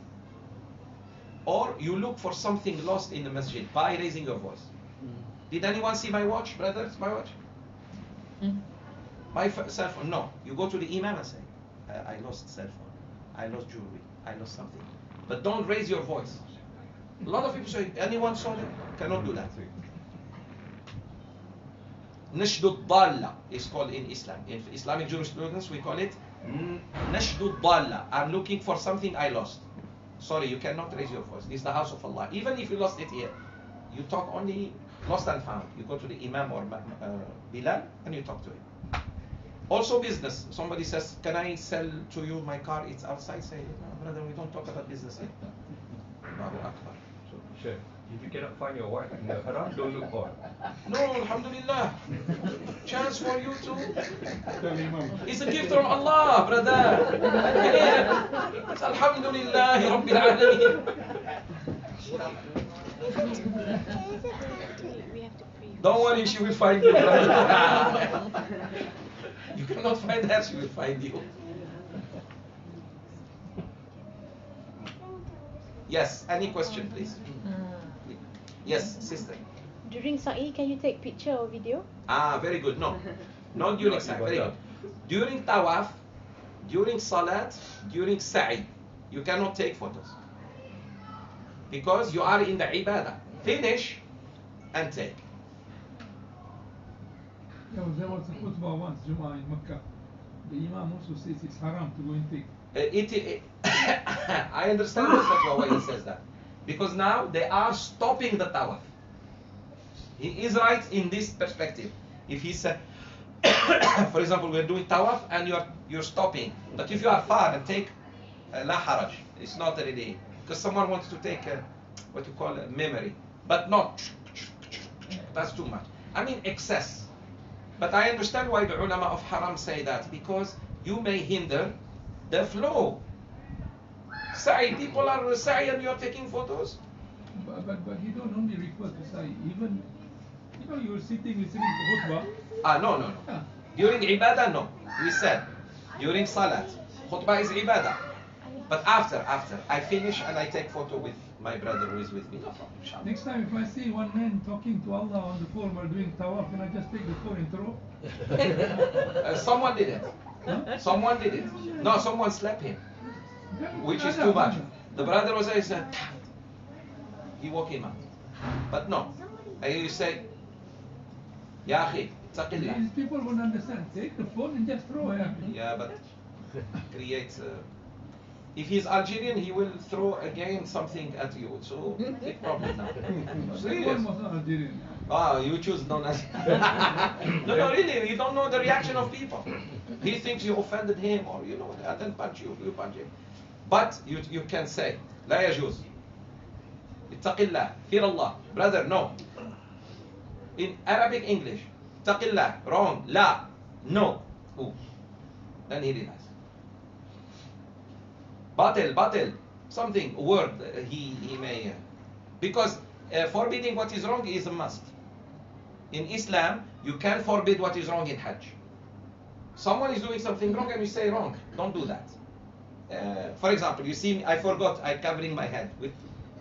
or you look for something lost in the masjid by raising your voice. Did anyone see my watch, brothers? My watch? My cell phone? No. You go to the imam and say, I lost cell phone, I lost jewelry, I lost something. But don't raise your voice. A lot of people say, anyone saw it? Cannot do that. Nashdu Dalla is called in Islam. In Islamic jurisprudence, we call it Nashdu Dalla. I'm looking for something I lost. Sorry, you cannot raise your voice. This is the house of Allah. Even if you lost it here, you talk only lost and found. You go to the Imam or Bilal and you talk to him. Also business. Somebody says, can I sell to you my car? It's outside. Say, no, brother, we don't talk about business here. Allahu Akbar. So, Sheikh, if you cannot find your wife in the haram, don't look for her. No, alhamdulillah. Chance for you too. It's a gift from Allah, brother. Yeah. It's alhamdulillah, Rabbil Alameen. Don't worry, she will find you, brother. You cannot find her, she will find you. Yes, any question, please? Yes, sister. During sa'i, can you take picture or video? Ah, very good. No, not during sa'i. Very good. During tawaf, during salat, during sa'i, you cannot take photos because you are in the ibadah. Finish and take. There was a khutbah once, Jum'ah in Mecca. The Imam also says it's haram to go and take. I understand the fatwa why he says that. Because now they are stopping the tawaf. He is right in this perspective. If he said, for example, we're doing tawaf and you're stopping. But if you are far and take la haraj, it's not really, because someone wants to take what you call a memory, but not, that's too much. I mean excess. But I understand why the ulama of haram say that, because you may hinder the flow. Sa'i, people are sa'i and you're taking photos. But you don't only refer to sa'i. Even, you're sitting listening to khutbah. No. Yeah. During ibadah, no. We said, during salat, khutbah is ibadah. But after, I finish and I take photo with my brother who is with me. No problem, inshallah. Next time if I see one man talking to Allah on the phone while doing tawaf, can I just take the phone and throw? Someone did it. Huh? Someone did it. No, someone slapped him, which is too much. The brother was saying, he woke him up. But no, you say, Ya akhi, taqillah. These people won't understand. Take the phone and just throw it. Yeah, but creates. If he's Algerian, he will throw again something at you. So big problem now. Serious. One was not Algerian. Ah, you choose non No, really, you don't know the reaction of people. He thinks you offended him, or I didn't punch you, you punch him. But you can say, لا يجوز. اتق الله, fear Allah. Brother, no. In Arabic English, اتق الله, wrong, la, no. Ooh. Then he realized. Batil, something, word he may, because forbidding what is wrong is a must. In Islam, you can forbid what is wrong in Hajj. Someone is doing something wrong and you say wrong, don't do that. For example, you see me, I forgot, I'm covering my head.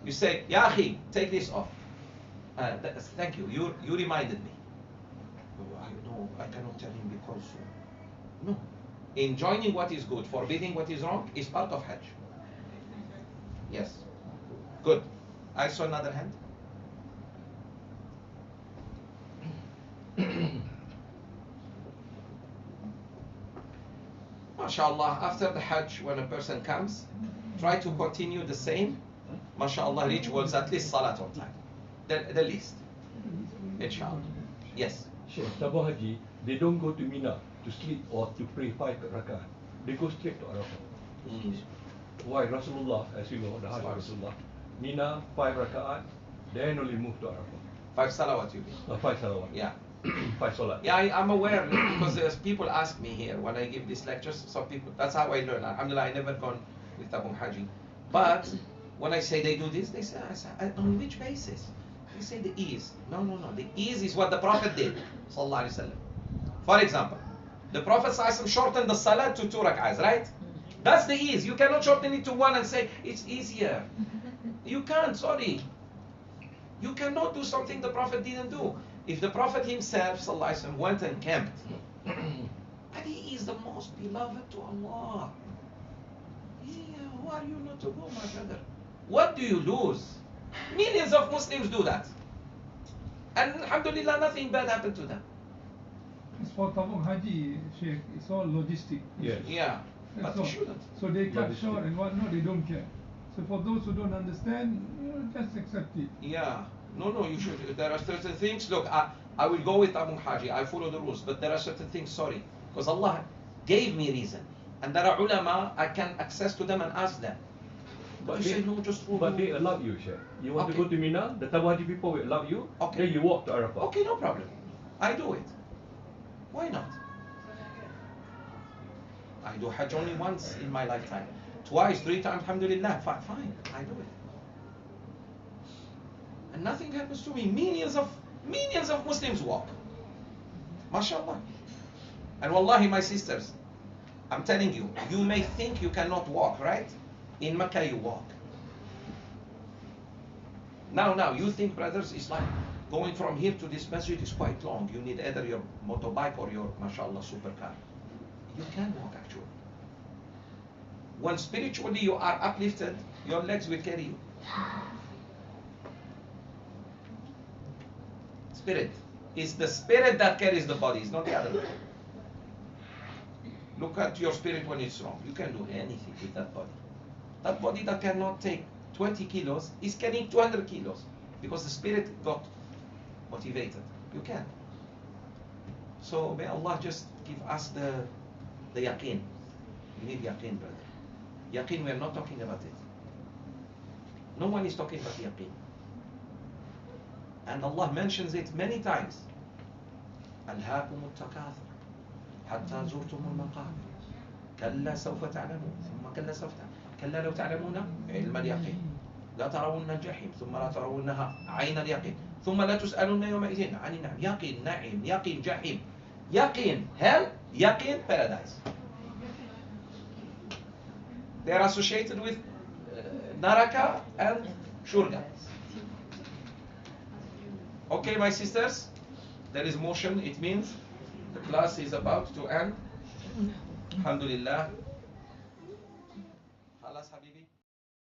You say, Ya akhi, take this off. Thank you, you reminded me. I cannot tell him because, no. Enjoining what is good, forbidding what is wrong is part of Hajj. Yes. Good. I saw another hand. MashaAllah, after the Hajj, when a person comes, try to continue the same, MashaAllah, rituals, at least Salat on time. The least. Inshallah. Yes. Sheikh, Tabah Haji, they don't go to Mina to sleep or to pray 5 rakaat. They go straight to Arafah. Why? Rasulullah, as you know, the Hajj of Rasulullah, Mina 5 rakaat, then only move to Arafah. 5 salawat you mean? 5 salawat. Yeah. Five salat. Yeah, I'm aware because there's people ask me here when I give these lectures. Some people, that's how I learn. Alhamdulillah, I never gone with Abu Haji. But when I say they do this, they say, on which basis? They say the ease. No. The ease is what the Prophet did. Sallallahu Alaihi Wasallam. For example, the Prophet ﷺ shortened the salat to 2 rak'ahs, right? That's the ease. You cannot shorten it to 1 and say it's easier. You can't, sorry. You cannot do something the Prophet didn't do. If the Prophet himself ﷺ went and camped, and he is the most beloved to Allah. Yeah, who are you not to go, my brother? What do you lose? Millions of Muslims do that. And alhamdulillah, nothing bad happened to them. It's for Tabung Haji, Sheikh. It's all logistic. Yes. Yeah, That's but all. you shouldn't. So they cut Logistic. short and whatnot, they don't care. So for those who don't understand, just accept it. Yeah. No, you should. There are certain things. Look, I will go with Abu Haji. I follow the rules. But there are certain things, sorry. Because Allah gave me reason. And there are ulama, I can access to them and ask them. But You they, say, no, just follow. but they allow you, Sheikh. You want Okay. to go to Mina, the Tabu Haji people will allow you. Okay. Then you walk to Arafah. Okay, no problem. I do it. Why not? I do Hajj only once in my lifetime. Twice, 3 times, alhamdulillah. Fine, I do it. And nothing happens to me. Millions of Muslims walk. MashaAllah. And wallahi, my sisters, I'm telling you, you may think you cannot walk, right? In Mecca you walk. Now, you think, brothers, it's like going from here to this masjid is quite long. You need either your motorbike or your, mashallah, supercar. You can walk actually. When spiritually you are uplifted, your legs will carry you. Spirit. It's the spirit that carries the body, it's not the other way. Look at your spirit when it's wrong. You can do anything with that body. That body that cannot take 20 kilos is carrying 200 kilos because the spirit got motivated. You can. So may Allah just give us the yaqeen. We need yaqeen, brother. Yaqeen, we are not talking about it. No one is talking about yaqeen. And Allah mentions it many times. ألهاكم التكاثر حتى زرتم المقابر كلا سوف تعلمون ثم كلا سوف تعلمون كلا لو تعلمون علم اليقين لا ترون الجحيم ثم لا ترونها عين اليقين ثم لا تسألون يومئذ عن النعيم يقين نعيم يقين جحيم يقين hell يقين paradise. They are associated with Naraka and Shurga. Okay, my sisters, there is motion. It means the class is about to end. Alhamdulillah.